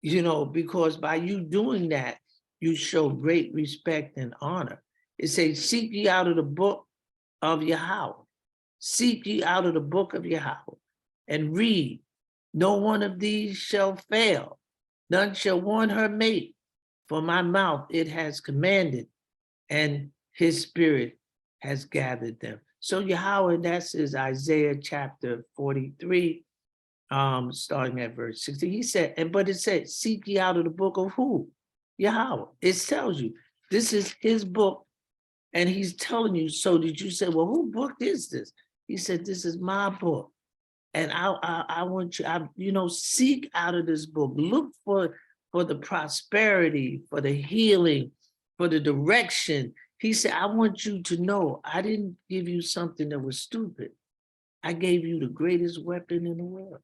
because by you doing that, you show great respect and honor. It says, seek ye out of the book of Yahweh. Seek ye out of the book of Yahweh and read. No one of these shall fail. None shall warn her mate. For my mouth it has commanded and his spirit has gathered them. So Yahweh, that's is Isaiah chapter 43, starting at verse 60. He said, but it said, seek ye out of the book of who? Yahweh. It tells you this is his book, and he's telling you. So did you say, well, who book is this? He said, this is my book. And I want you, seek out of this book, look for the prosperity, for the healing, for the direction. He said, I want you to know I didn't give you something that was stupid. I gave you the greatest weapon in the world.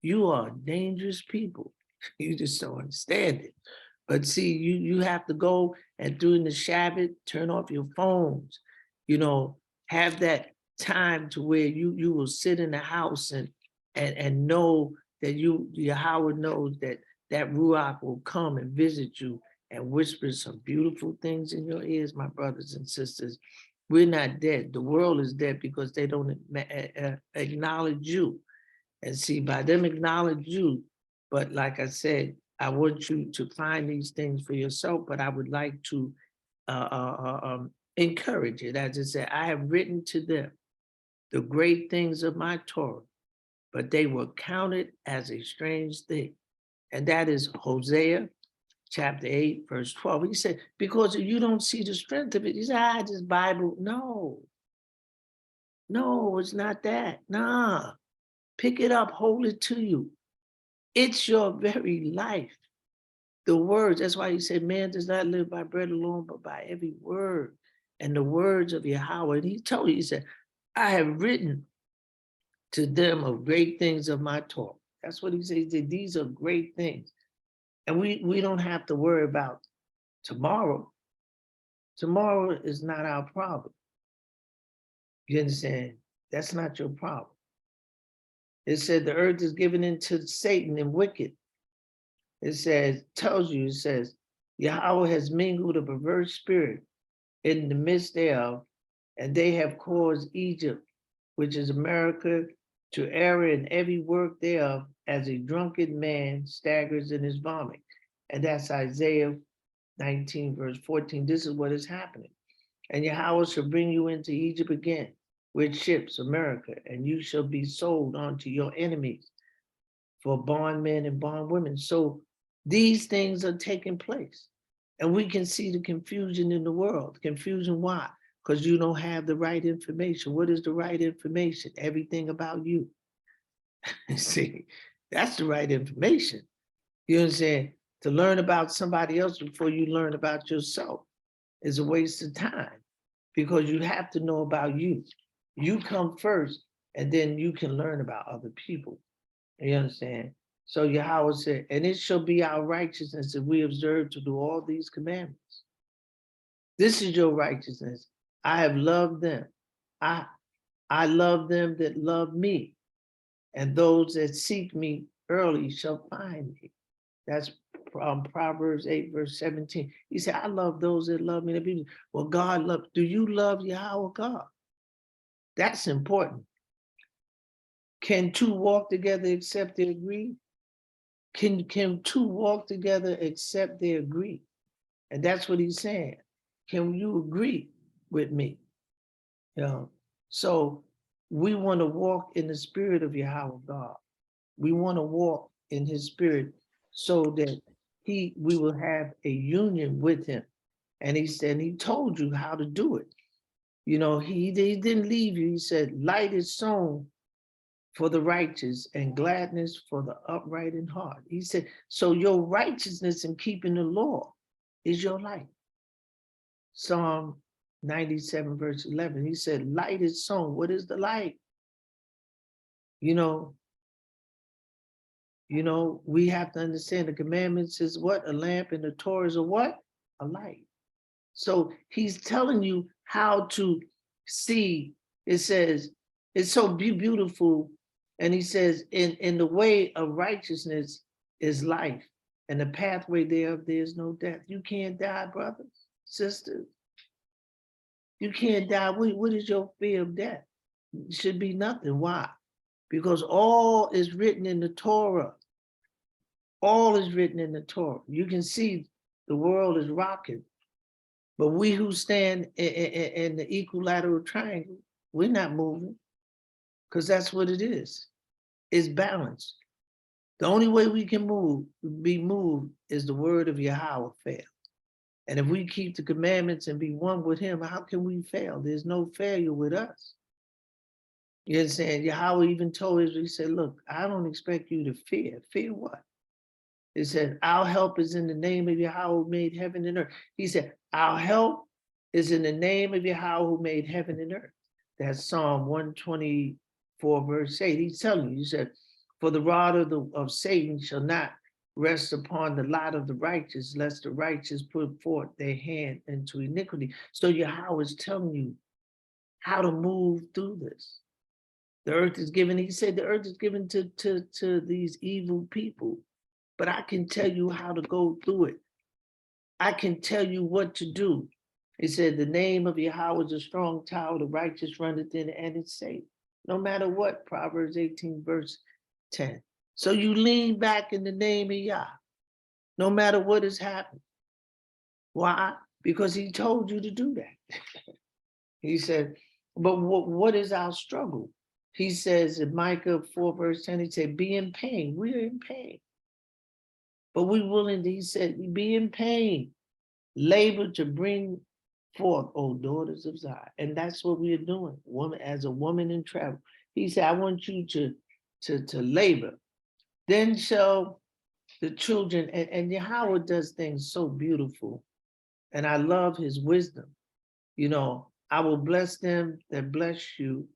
You are dangerous people. You just don't understand it. But see, you have to go and during the Shabbat, turn off your phones, have that time to where you will sit in the house and know that Yahweh knows that Ruach will come and visit you and whisper some beautiful things in your ears, my brothers and sisters. We're not dead. The world is dead because they don't acknowledge you. And see, by them acknowledge you, but like I said, I want you to find these things for yourself, but I would like to encourage it. As I said, I have written to them the great things of my Torah, but they were counted as a strange thing. And that is Hosea chapter 8, verse 12. He said, because you don't see the strength of it. He said, this Bible. No, it's not that. Nah, pick it up, hold it to you. It's your very life. The words, that's why he said, man does not live by bread alone, but by every word. And the words of Yahweh. And he told you, he said, I have written to them of great things of my Torah. That's what he said. He said, these are great things. And we don't have to worry about tomorrow. Tomorrow is not our problem. You understand? That's not your problem. It said the earth is given into Satan and wicked. It says, Yahweh has mingled a perverse spirit in the midst thereof, and they have caused Egypt, which is America, to err in every work thereof, as a drunken man staggers in his vomit. And that's Isaiah 19, verse 14. This is what is happening. And Yahweh shall bring you into Egypt again with ships, America, and you shall be sold unto your enemies for bondmen and bondwomen. So these things are taking place. And we can see the confusion in the world. Confusion, why? Because you don't have the right information. What is the right information? Everything about you. See, that's the right information. You know what I'm saying? To learn about somebody else before you learn about yourself is a waste of time, because you have to know about you. You come first, and then you can learn about other people. You understand? So Yahweh said, and it shall be our righteousness if we observe to do all these commandments. This is your righteousness. I have loved them. I love them that love me. And those that seek me early shall find me. That's from Proverbs 8, verse 17. He said, I love those that love me. Well, God loves. Do you love Yahweh God? That's important. Can two walk together except they agree? Can two walk together except they agree? And that's what he's saying. Can you agree with me? So we want to walk in the spirit of Yahweh God. We want to walk in his spirit so that we will have a union with him. And he said, he told you how to do it. He didn't leave you. He said, light is sown for the righteous and gladness for the upright in heart. He said, so your righteousness in keeping the law is your light. Psalm 97, verse 11, he said, light is sown. What is the light? We have to understand the commandments is what? A lamp, and the Torah is a what? A light. So he's telling you how to see. It says, it's so beautiful. And he says, in the way of righteousness is life, and the pathway thereof, there's no death. You can't die, brothers, sisters. You can't die. What is your fear of death? It should be nothing. Why? Because all is written in the Torah. All is written in the Torah. You can see the world is rocking. But we who stand in the equilateral triangle, we're not moving, because that's what it is. It's balance. The only way we can be moved, is the word of Yahweh fail. And if we keep the commandments and be one with him, how can we fail? There's no failure with us. You understand? Yahweh even told Israel, he said, look, I don't expect you to fear. Fear what? He said, our help is in the name of Yahweh who made heaven and earth. He said, our help is in the name of Yahweh who made heaven and earth. That's Psalm 124, verse 8. He's telling you, he said, for the rod of Satan shall not rest upon the lot of the righteous, lest the righteous put forth their hand into iniquity. So Yahweh is telling you how to move through this. The earth is given, he said, the earth is given to these evil people, but I can tell you how to go through it. I can tell you what to do. He said, the name of Yahweh is a strong tower, the righteous runneth in and it's safe. No matter what, Proverbs 18, verse 10. So you lean back in the name of Yah, no matter what has happened. Why? Because he told you to do that. He said, but what is our struggle? He says in Micah 4, verse 10, he said, be in pain. We're in pain. But we willing, he said, be in pain. Labor to bring forth, O daughters of Zion. And that's what we are doing, woman, as a woman in travel. He said, I want you to labor. Then shall the children, and Yahweh does things so beautiful. And I love his wisdom. You know, I will bless them that bless you,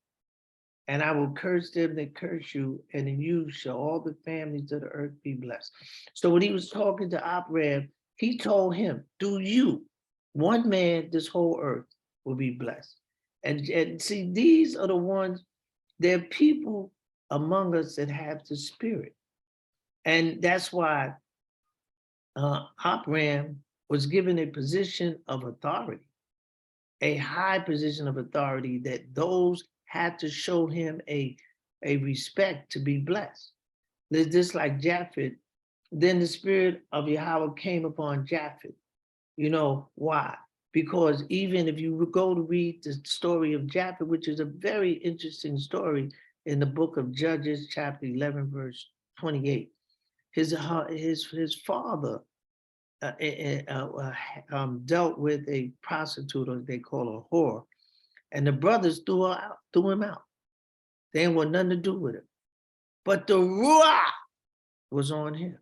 and I will curse them that curse you, and in you shall all the families of the earth be blessed. So when he was talking to Abraham, he told him, do you, one man, this whole earth will be blessed. And see, these are the ones, they're people among us that have the spirit. And that's why Abraham was given a position of authority, a high position of authority, that those had to show him a respect to be blessed. Just like Japheth, then the spirit of Yahweh came upon Japheth. You know why? Because even if you go to read the story of Japheth, which is a very interesting story in the book of Judges, chapter 11, verse 28, his father dealt with a prostitute, or they call her a whore, and the brothers threw him out. They didn't want nothing to do with him. But the ruah was on him.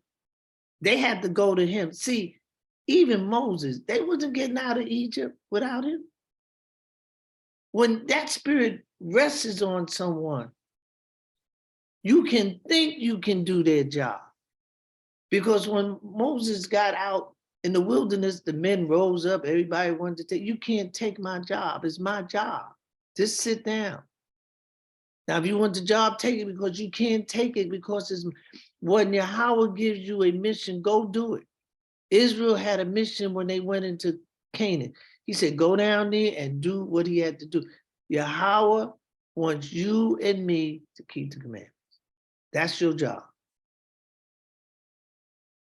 They had to go to him. See, even Moses, they wasn't getting out of Egypt without him. When that spirit rests on someone, you can think you can do their job. Because when Moses got out in the wilderness, the men rose up, everybody wanted to take, you can't take my job, it's my job. Just sit down. Now, if you want the job, take it, because you can't take it because it's when Yahweh gives you a mission, go do it. Israel had a mission when they went into Canaan. He said, go down there and do what he had to do. Yahweh wants you and me to keep the commandments. That's your job.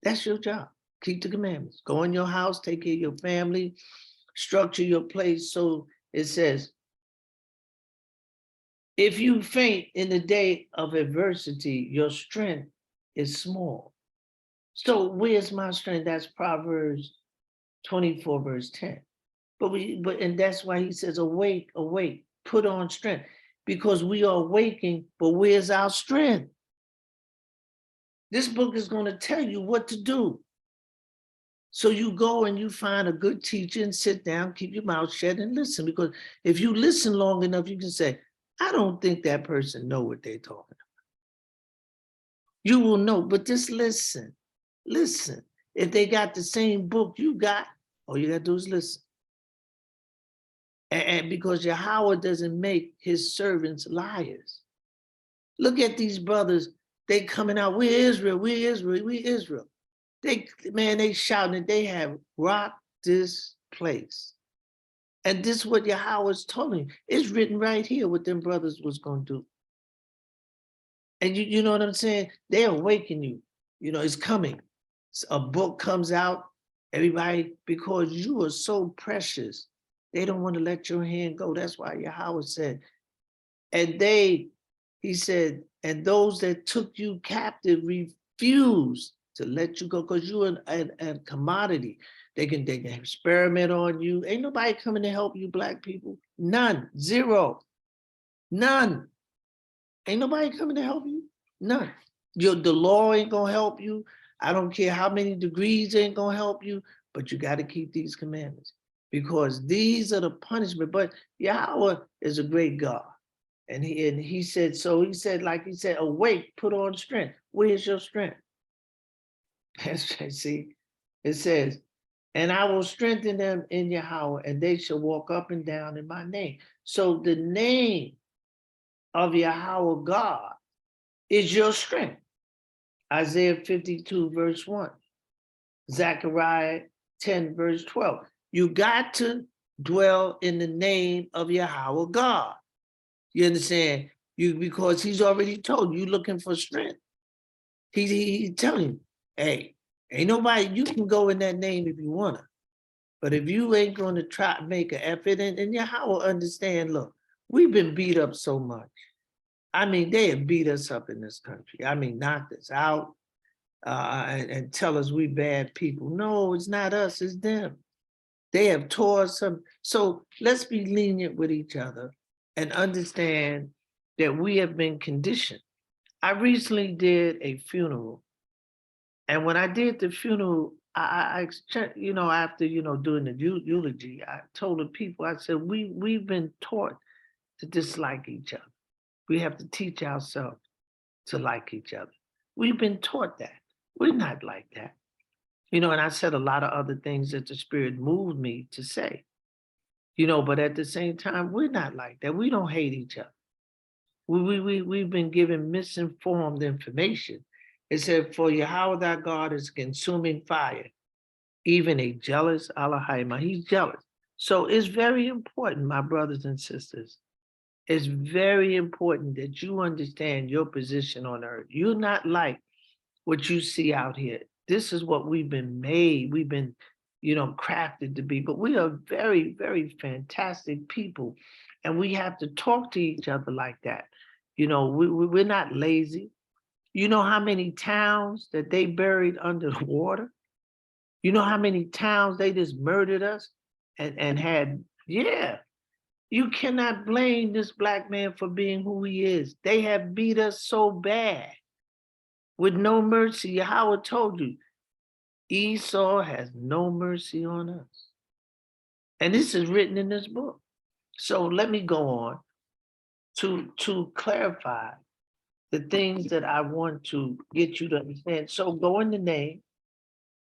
That's your job. Keep the commandments. Go in your house, take care of your family, structure your place. So it says, if you faint in the day of adversity, your strength is small. So where's my strength? That's Proverbs 24, verse 10. And that's why he says, awake, awake, put on strength, because we are waking, but where's our strength? This book is going to tell you what to do. So you go and you find a good teacher and sit down, keep your mouth shut and listen, because if you listen long enough, you can say, I don't think that person know what they're talking about. You will know, but just listen, listen. If they got the same book you got, all you gotta do is listen. And because Yahweh doesn't make his servants liars. Look at these brothers, they coming out, we're Israel, we're Israel, we're Israel. They shouting that they have rocked this place. And this is what Yahweh's telling you. It's written right here what them brothers was going to do. And you know what I'm saying? They awaken you. You know, it's coming. A book comes out, Everybody, because you are so precious, they don't want to let your hand go. That's why Yahweh said, and he said, and those that took you captive refused to let you go because you're a commodity. They can experiment on you. Ain't nobody coming to help you, black people. None, zero, none. Ain't nobody coming to help you. None. The law ain't gonna help you. I don't care how many degrees ain't gonna help you, but you got to keep these commandments because these are the punishment. But Yahweh is a great God. And he said, so he said, awake, put on strength. Where's your strength? See, it says, and I will strengthen them in Yahweh, and they shall walk up and down in my name. So the name of Yahweh God is your strength. Isaiah 52, verse 1. Zechariah 10, verse 12. You got to dwell in the name of Yahweh God. You understand? Because he's already told you looking for strength. He's telling you, hey, ain't nobody, you can go in that name if you want to. But if you ain't going to try to make an effort, and Yahweh understand, look, we've been beat up so much. I mean, they have beat us up in this country. I mean, knocked us out and tell us we bad people. No, it's not us, it's them. They have tore us up. So let's be lenient with each other and understand that we have been conditioned. I recently did a funeral. And when I did the funeral, I after, doing the eulogy, I told the people, I said, we've been taught to dislike each other. We have to teach ourselves to like each other. We've been taught that. We're not like that. And I said a lot of other things that the Spirit moved me to say, but at the same time, we're not like that. We don't hate each other. We've been given misinformed information. It said, for Yahweh thy God is consuming fire, even a jealous Elohim. He's jealous. So it's very important, my brothers and sisters. It's very important that you understand your position on earth. You're not like what you see out here. This is what we've been made. We've been, crafted to be. But we are very, very fantastic people. And we have to talk to each other like that. We're not lazy. You know how many towns that they buried under the water? You know how many towns they just murdered us and had, yeah. You cannot blame this black man for being who he is. They have beat us so bad with no mercy. Howard told you, Esau has no mercy on us. And this is written in this book. So let me go on to clarify the things that I want to get you to understand. So go in the name.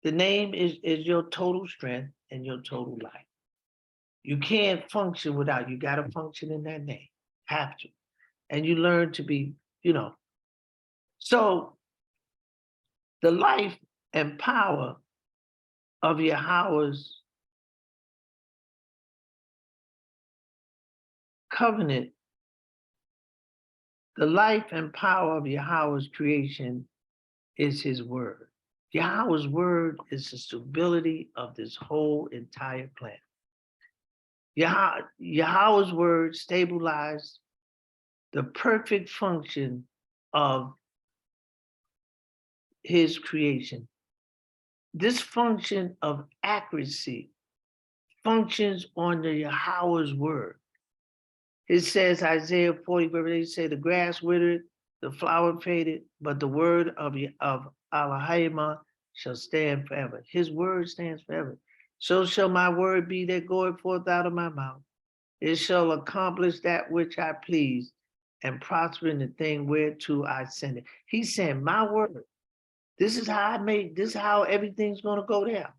The name is your total strength and your total life. You can't function without, you got to function in that name. Have to. And you learn to be, So the life and power of Yahweh's covenant, the life and power of Yahweh's creation is his word. Yahweh's word is the stability of this whole entire planet. Yahweh's word stabilized the perfect function of his creation. This function of accuracy functions on the Yahweh's word. It says, Isaiah 40, verse 8, say, the grass withered, the flower faded, but the word of Elohim shall stand forever. His word stands forever. So shall my word be that goeth forth out of my mouth. It shall accomplish that which I please and prosper in the thing whereto I send it. He's saying, my word, this is how this is how everything's going to go down.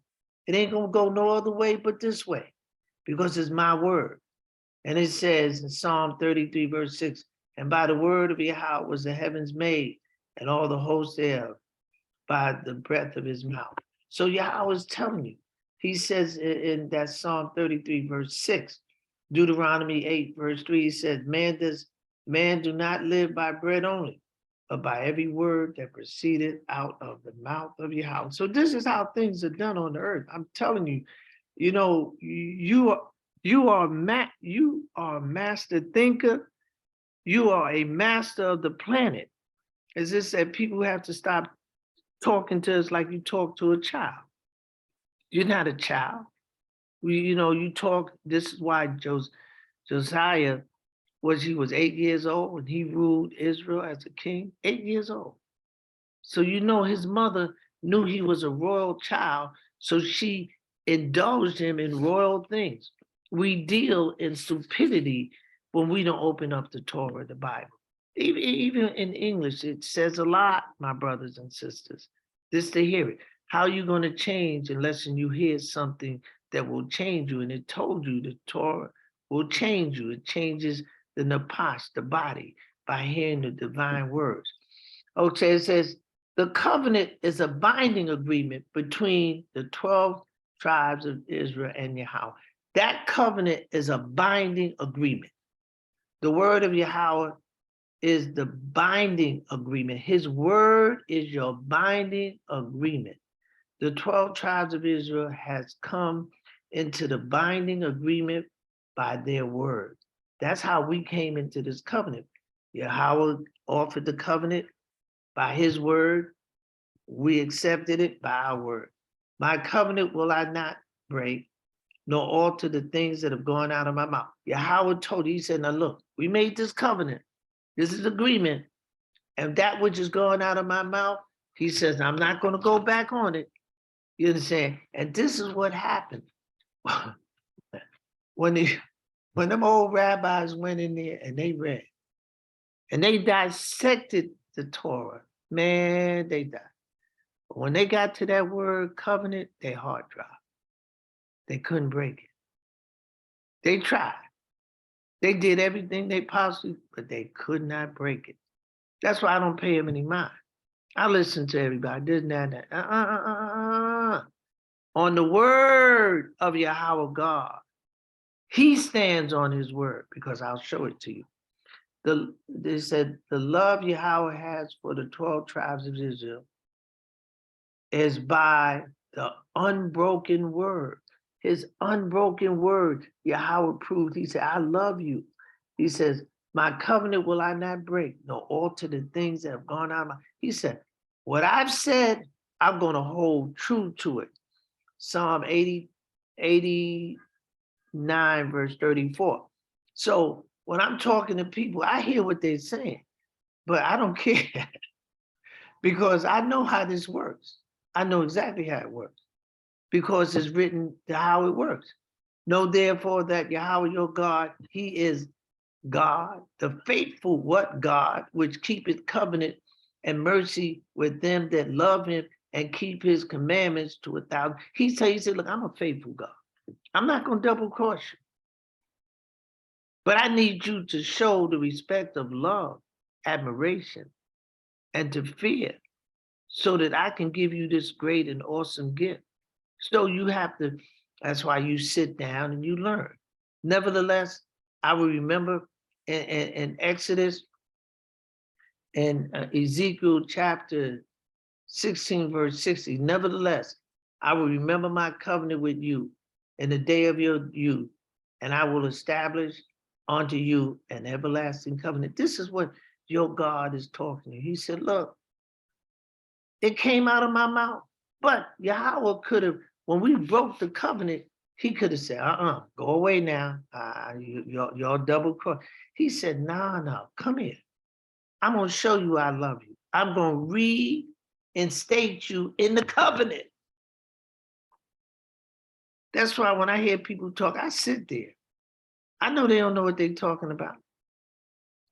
It ain't going to go no other way but this way because it's my word. And it says in Psalm 33, verse 6, and by the word of Yahweh was the heavens made, and all the hosts thereof by the breath of his mouth. So Yahweh is telling you, he says in that Psalm 33, verse 6, Deuteronomy 8, verse 3, he says, man do not live by bread only, but by every word that proceeded out of the mouth of Yahweh. So this is how things are done on the earth. I'm telling you, you know, you are a master thinker. You are a master of the planet. As this said, people have to stop talking to us like you talk to a child. You're not a child. You talk. This is why Josiah he was 8 years old when he ruled Israel as a king. 8 years old. So his mother knew he was a royal child, so she indulged him in royal things. We deal in stupidity when we don't open up the Torah, the Bible. Even in English, it says a lot, my brothers and sisters. Just to hear it. How are you going to change unless you hear something that will change you? And it told you the Torah will change you. It changes the napash, the body, by hearing the divine words. Okay, it says, the covenant is a binding agreement between the 12 tribes of Israel and Yahweh. That covenant is a binding agreement. The word of Yahweh is the binding agreement. His word is your binding agreement. The 12 tribes of Israel has come into the binding agreement by their word. That's how we came into this covenant. Yahweh offered the covenant by his word. We accepted it by our word. My covenant will I not break, nor alter the things that have gone out of my mouth. Yahweh told you, he said, now look, we made this covenant. This is agreement. And that which is going out of my mouth, he says, I'm not going to go back on it. You understand? And this is what happened. when them old rabbis went in there and they read, and they dissected the Torah, man, they died. But when they got to that word covenant, their heart dropped. They couldn't break it. They tried. They did everything they possibly, but they could not break it. That's why I don't pay them any mind. I listen to everybody, this and that. On the word of Yahweh God, he stands on his word, because I'll show it to you. They said the love Yahweh has for the 12 tribes of Israel is by the unbroken word. His unbroken word, Yahweh proved. He said, I love you. He says, my covenant will I not break, nor alter the things that have gone out of my. He said, what I've said, I'm going to hold true to it. Psalm 89, verse 34. So when I'm talking to people, I hear what they're saying, but I don't care because I know how this works. I know exactly how it works because it's written how it works. Know therefore that Yahweh your God, he is God, the faithful what God, which keepeth covenant and mercy with them that love him and keep his commandments to 1,000. He said, look, I'm a faithful God. I'm not going to double cross you. But I need you to show the respect of love, admiration, and to fear so that I can give you this great and awesome gift. So you have to, that's why you sit down and you learn. Nevertheless, I will remember in Exodus and Ezekiel chapter 16, verse 60, nevertheless, I will remember my covenant with you in the day of your youth, and I will establish unto you an everlasting covenant. This is what your God is talking to you. He said, look, it came out of my mouth, but Yahweh could have, when we broke the covenant, he could have said, go away now. Y'all double cross. He said, no, come here. I'm going to show you I love you. I'm going to reinstate you in the covenant. That's why when I hear people talk, I sit there. I know they don't know what they're talking about.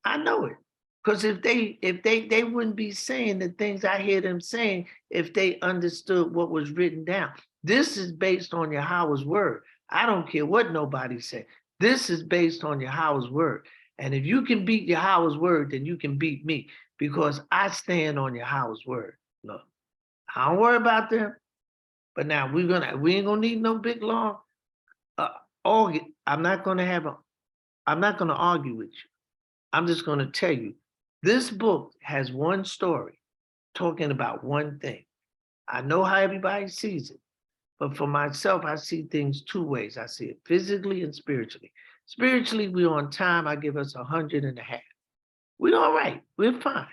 I know it. Because if they wouldn't be saying the things I hear them saying if they understood what was written down. This is based on Yahweh's word. I don't care what nobody said. This is based on Yahweh's word. And if you can beat Yahweh's word, then you can beat me because I stand on Yahweh's word. Look, I don't worry about them. But now we ain't gonna need no big long I'm not gonna argue with you. I'm just gonna tell you, This book has one story talking about one thing. I know how everybody sees it, but for myself, I see things two ways. I see it physically and spiritually. Spiritually, we're on time. I give us 100.5. We're all right. We're fine.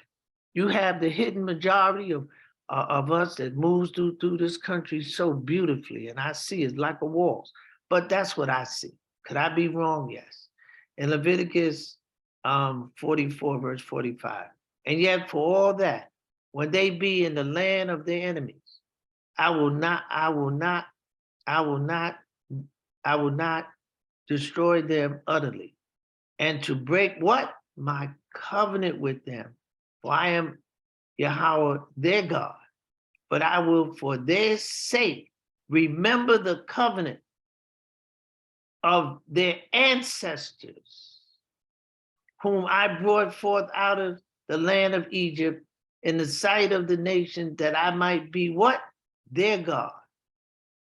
You have the hidden majority of us that moves through this country so beautifully, and I see it like a walls. But that's what I see. Could I be wrong? Yes. In Leviticus 44, verse 45. And yet, for all that, when they be in the land of their enemies, I will not, I will not, I will not, I will not destroy them utterly. And to break what? My covenant with them. For I am Yahweh, their God. But I will, for their sake, remember the covenant of their ancestors, whom I brought forth out of the land of Egypt in the sight of the nation, that I might be what? Their God.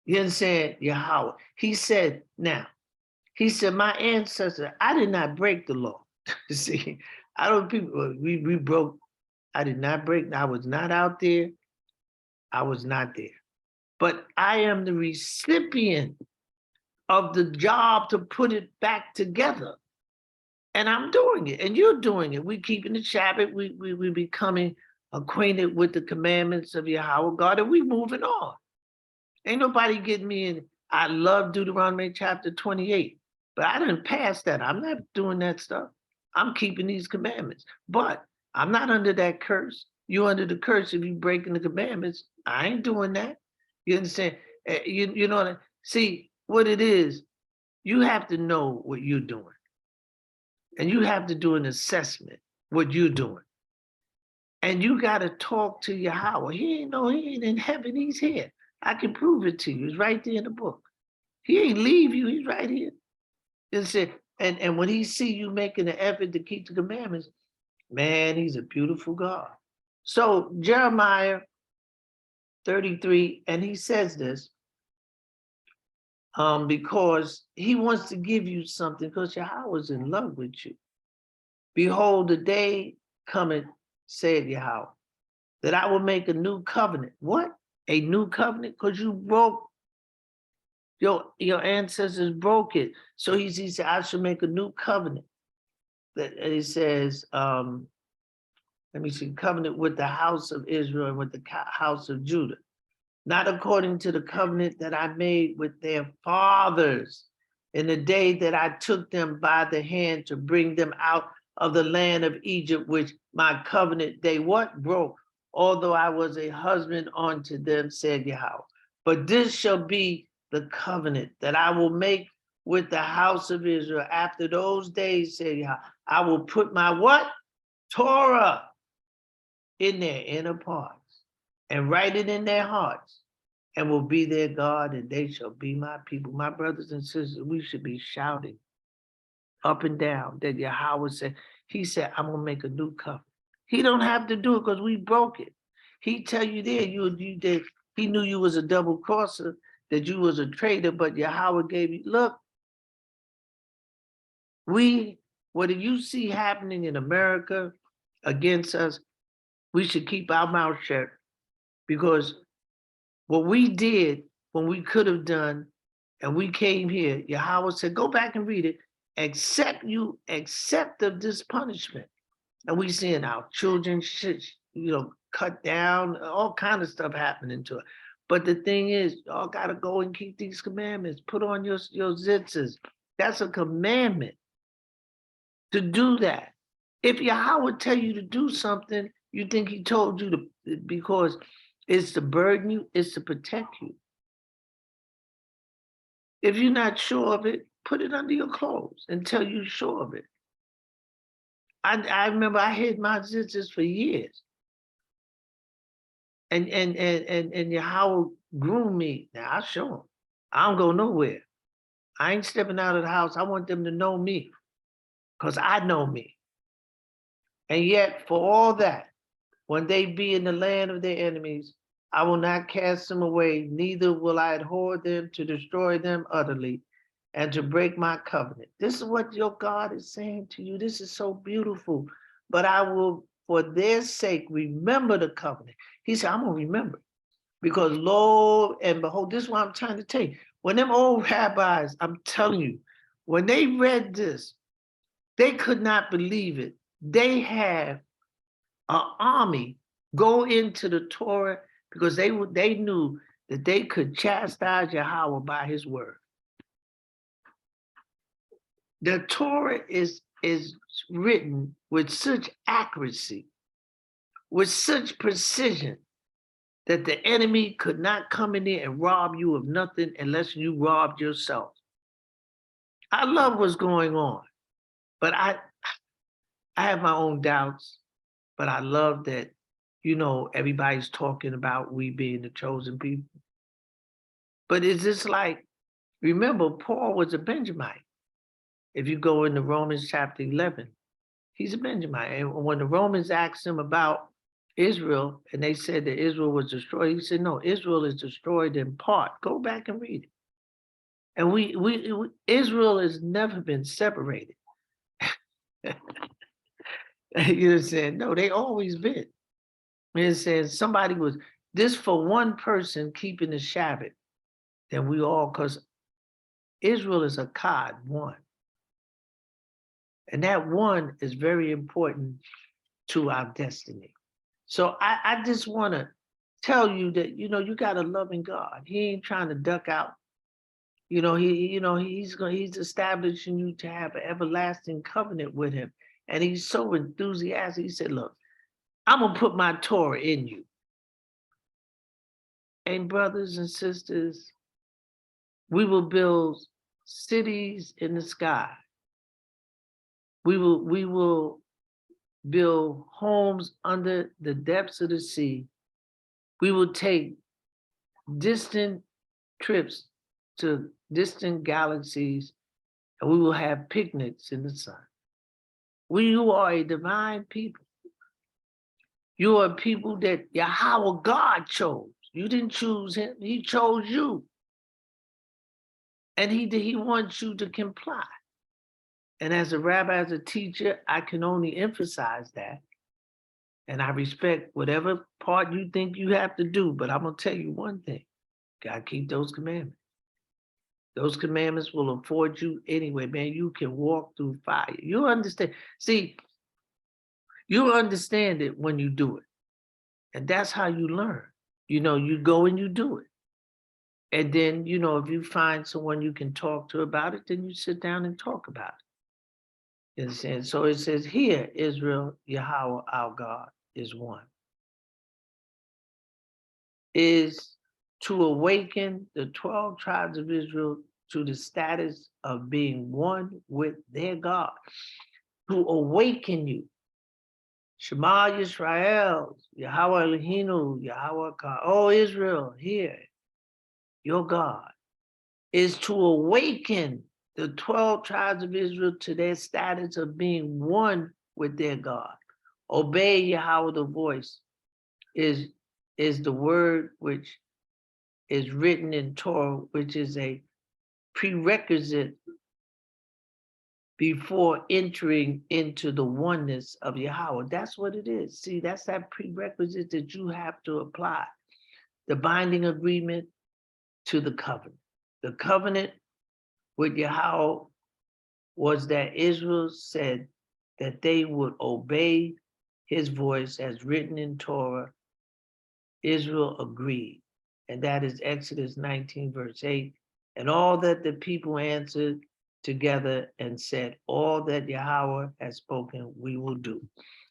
You understand? Yahweh. He said, now, he said, my ancestors, I did not break the law. See, I don't people, we broke, I did not break, I was not out there, I was not there. But I am the recipient of the job to put it back together. And I'm doing it, and you're doing it. We keeping the Sabbath, we becoming acquainted with the commandments of Yahweh God, and we moving on. Ain't nobody getting me in. I love Deuteronomy chapter 28, but I didn't pass that. I'm not doing that stuff. I'm keeping these commandments, but I'm not under that curse. You under the curse if you breaking the commandments. I ain't doing that. You understand? You know what see what it is. You have to know what you're doing, and you have to do an assessment what you're doing, and you got to talk to Yahweh. He ain't in heaven. He's here. I can prove it to you. It's right there in the book. He ain't leave you. He's right here. And when he see you making an effort to keep the commandments, man, he's a beautiful God. So Jeremiah 33, and he says this because he wants to give you something, because Yahweh is in love with you. Behold, the day cometh, said Yahweh, that I will make a new covenant. What? A new covenant? Because you broke, your ancestors broke it. So he said, I should make a new covenant. That he says, let me see, covenant with the house of Israel and with the house of Judah, not according to the covenant that I made with their fathers in the day that I took them by the hand to bring them out of the land of Egypt, which my covenant they what? Broke, although I was a husband unto them, said Yahweh. But this shall be the covenant that I will make with the house of Israel after those days, said Yahweh. I will put my what? Torah in their inner parts and write it in their hearts, and will be their God, and they shall be my people. My brothers and sisters, we should be shouting up and down that Yahweh said, he said, I'm gonna make a new covenant. He don't have to do it because we broke it. He tell you there, you did, he knew you was a double crosser, that you was a traitor, but Yahweh gave you, look, what do you see happening in America against us, we should keep our mouth shut, because what we did when we could have done, and we came here, Yahweh said, go back and read it, accept of this punishment. And we seeing our children cut down, all kind of stuff happening to it. But the thing is, y'all gotta go and keep these commandments. Put on your zitzes. That's a commandment to do that. If Yahweh tell you to do something, you think he told you to, because it's to burden you, it's to protect you. If you're not sure of it, put it under your clothes until you're sure of it. I remember I hid my zitzes for years. And Yahweh groomed me. Now I'll show them. I don't go nowhere. I ain't stepping out of the house. I want them to know me, because I know me. And yet, for all that, when they be in the land of their enemies, I will not cast them away, neither will I abhor them to destroy them utterly and to break my covenant. This is what your God is saying to you. This is so beautiful. But I will for their sake, remember the covenant. He said, I'm going to remember. Because lo and behold, this is what I'm trying to tell you. When them old rabbis, I'm telling you, when they read this, they could not believe it. They had an army go into the Torah because they knew that they could chastise Yahweh by his word. The Torah is written with such accuracy, with such precision, that the enemy could not come in there and rob you of nothing unless you robbed yourself. I love what's going on, but I have my own doubts, but I love that, everybody's talking about we being the chosen people. But it's just like, remember, Paul was a Benjamite. If you go into Romans chapter 11, he's a Benjamite. And when the Romans asked him about Israel, and they said that Israel was destroyed, he said, no, Israel is destroyed in part. Go back and read it. And Israel has never been separated. You know, saying, no, they always been. It says somebody was, this for one person keeping the Shabbat, then we all, because Israel is a Akkad, one. And that one is very important to our destiny. So I just want to tell you that, you got a loving God. He ain't trying to duck out. He's establishing you to have an everlasting covenant with him. And he's so enthusiastic. He said, look, I'm going to put my Torah in you. And brothers and sisters, we will build cities in the sky. We will build homes under the depths of the sea. We will take distant trips to distant galaxies, and we will have picnics in the sun. You are a divine people. You are people that Yahweh God chose. You didn't choose him, he chose you. And he wants you to comply. And as a rabbi, as a teacher, I can only emphasize that. And I respect whatever part you think you have to do, but I'm going to tell you one thing. Gotta keep those commandments. Those commandments will afford you anyway, man. You can walk through fire. You understand. See, you understand it when you do it. And that's how you learn. You go and you do it. And then, if you find someone you can talk to about it, then you sit down and talk about it. You understand? So it says here, Israel, Yahweh, our God, is one. Is to awaken the 12 tribes of Israel to the status of being one with their God. To awaken you. Shema Yisrael, Yahweh Elohim, Yahweh God. Oh, Israel, hear your God. Is to awaken the 12 tribes of Israel to their status of being one with their God. Obey Yahweh, the voice is the word which is written in Torah, which is a prerequisite before entering into the oneness of Yahweh. That's what it is. See, that's that prerequisite that you have to apply. The binding agreement to the covenant. The covenant with Yahweh was that Israel said that they would obey his voice as written in Torah. Israel agreed. And that is Exodus 19, verse 8. And all that the people answered together and said, all that Yahweh has spoken, we will do.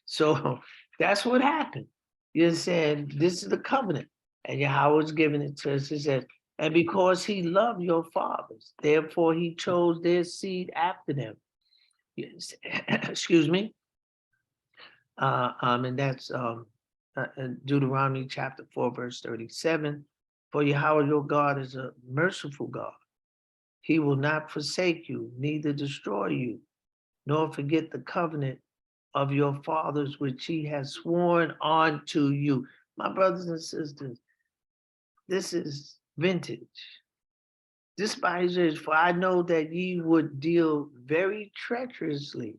So that's what happened. You said, this is the covenant. And Yahweh's giving it to us. He said, and because he loved your fathers, therefore he chose their seed after them. Yes. Excuse me. And that's Deuteronomy chapter 4, verse 37. For Yahweh your God is a merciful God. He will not forsake you, neither destroy you, nor forget the covenant of your fathers, which he has sworn unto you. My brothers and sisters, this is vintage. Despise, for I know that ye would deal very treacherously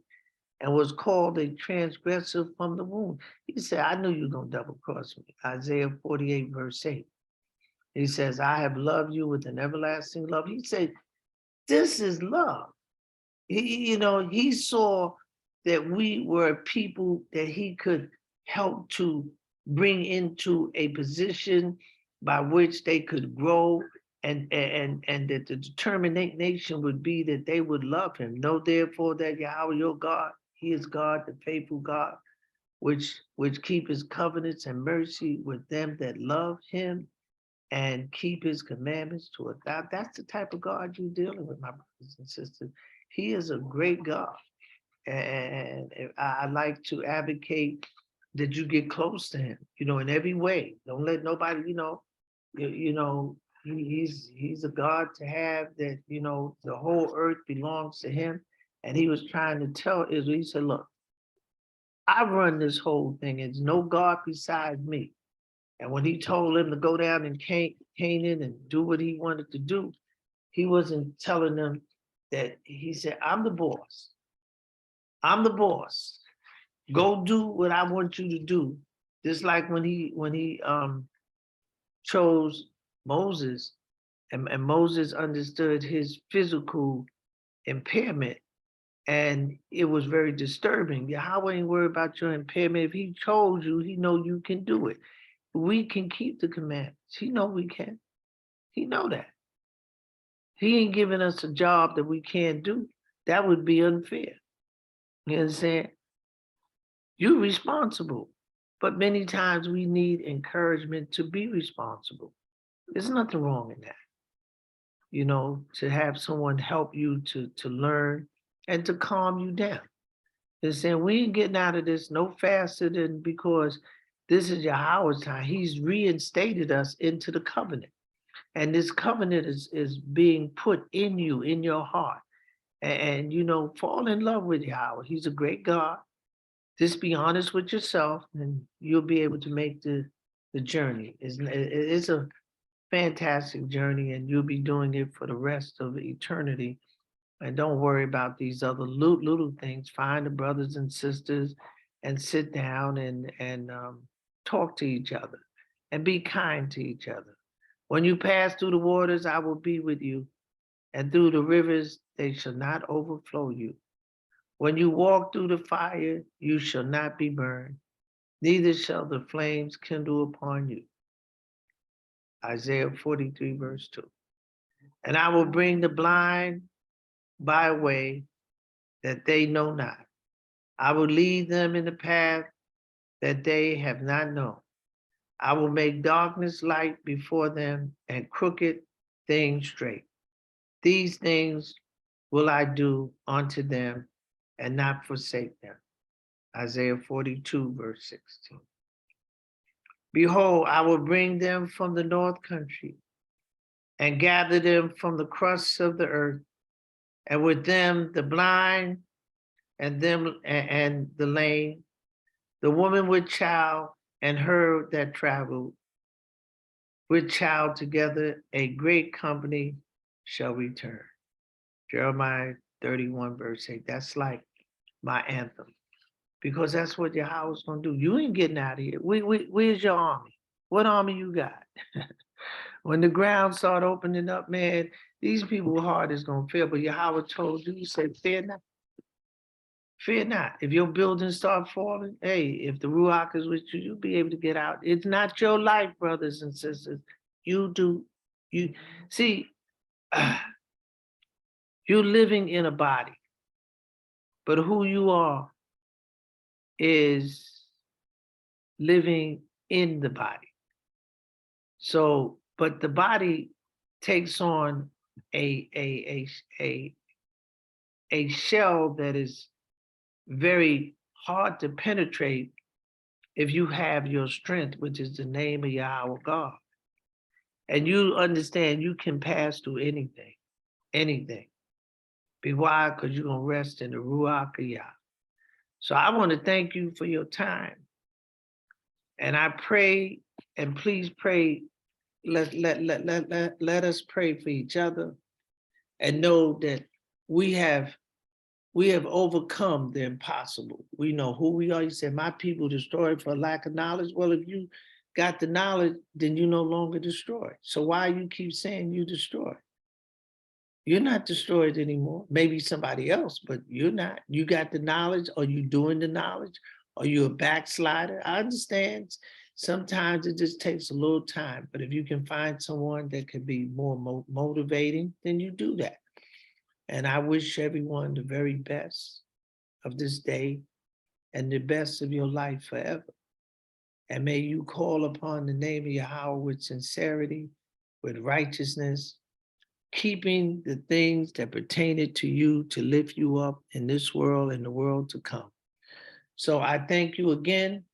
and was called a transgressor from the womb. He said, I knew you were going to double cross me. Isaiah 48, verse 8. He says, I have loved you with an everlasting love. He said, this is love. He saw that we were people that he could help to bring into a position by which they could grow, and that the determination would be that they would love him. Know therefore that Yahweh your God, he is God, the faithful God, which keep his covenants and mercy with them that love him and keep his commandments to a God. That's the type of God you're dealing with, my brothers and sisters. He is a great God. And I like to advocate that you get close to him, in every way. Don't let nobody, he's a God to have that, the whole earth belongs to him. And he was trying to tell Israel, he said, look, I run this whole thing. There's no God besides me. And when he told him to go down in Canaan and do what he wanted to do, he wasn't telling them that. He said, I'm the boss. I'm the boss. Go do what I want you to do. Just like when he chose Moses, and Moses understood his physical impairment, and it was very disturbing. Yahweh ain't worried about your impairment. If he chose you, he know you can do it. We can keep the commandments. He know we can. He know that. He ain't giving us a job that we can't do. That would be unfair. You understand? You're responsible. But many times we need encouragement to be responsible. There's nothing wrong in that. To have someone help you to learn and to calm you down. They're saying we ain't getting out of this no faster than, because this is Yahweh's time. He's reinstated us into the covenant. And this covenant is being put in you, in your heart. And fall in love with Yahweh. He's a great God. Just be honest with yourself, and you'll be able to make the journey. It's a fantastic journey, and you'll be doing it for the rest of eternity. And don't worry about these other little things. Find the brothers and sisters and sit down and talk to each other and be kind to each other. When you pass through the waters, I will be with you, and through the rivers, they shall not overflow you. When you walk through the fire, you shall not be burned, neither shall the flames kindle upon you. Isaiah 43, verse 2. And I will bring the blind by a way that they know not. I will lead them in the path that they have not known. I will make darkness light before them and crooked things straight. These things will I do unto them and not forsake them. Isaiah 42, verse 16. Behold, I will bring them from the north country and gather them from the crusts of the earth, and with them the blind and the lame, the woman with child and her that traveled with child together, a great company shall return. Jeremiah 31, verse 8. That's like my anthem, because that's what Yahweh's going to do. You ain't getting out of here. Where's your army? What army you got? When the ground start opening up, man, these people's heart is going to fail. But Yahweh told you, he said, fear not. Fear not. If your buildings start falling, hey, if the Ruach is with you, you'll be able to get out. It's not your life, brothers and sisters. You do. You see, you're living in a body, but who you are is living in the body. So, but the body takes on a shell that is very hard to penetrate if you have your strength, which is the name of Yahweh God. And you understand you can pass through anything, anything. Why? Because you're going to rest in the Ruach of Yah. So I want to thank you for your time. And I pray, and please pray, let us pray for each other, and know that we have We have overcome the impossible. We know who we are. He said, my people destroyed for lack of knowledge. Well, if you got the knowledge, then you no longer destroyed. So why you keep saying you destroyed? You're not destroyed anymore. Maybe somebody else, but you're not. You got the knowledge. Are you doing the knowledge? Are you a backslider? I understand sometimes it just takes a little time, but if you can find someone that can be more motivating, then you do that. And I wish everyone the very best of this day and the best of your life forever. And may you call upon the name of Yahweh with sincerity, with righteousness, keeping the things that pertain to you to lift you up in this world and the world to come. So I thank you again.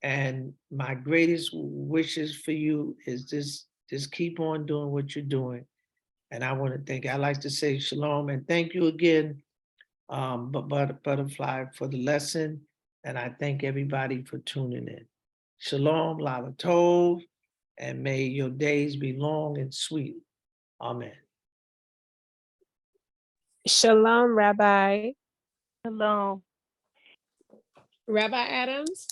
And my greatest wishes for you is just keep on doing what you're doing. And I want to thank, I like to say shalom and thank you again, Butterfly, for the lesson. And I thank everybody for tuning in. Shalom, Lala Tov, and may your days be long and sweet. Amen. Shalom, Rabbi. Shalom. Rabbi Adams.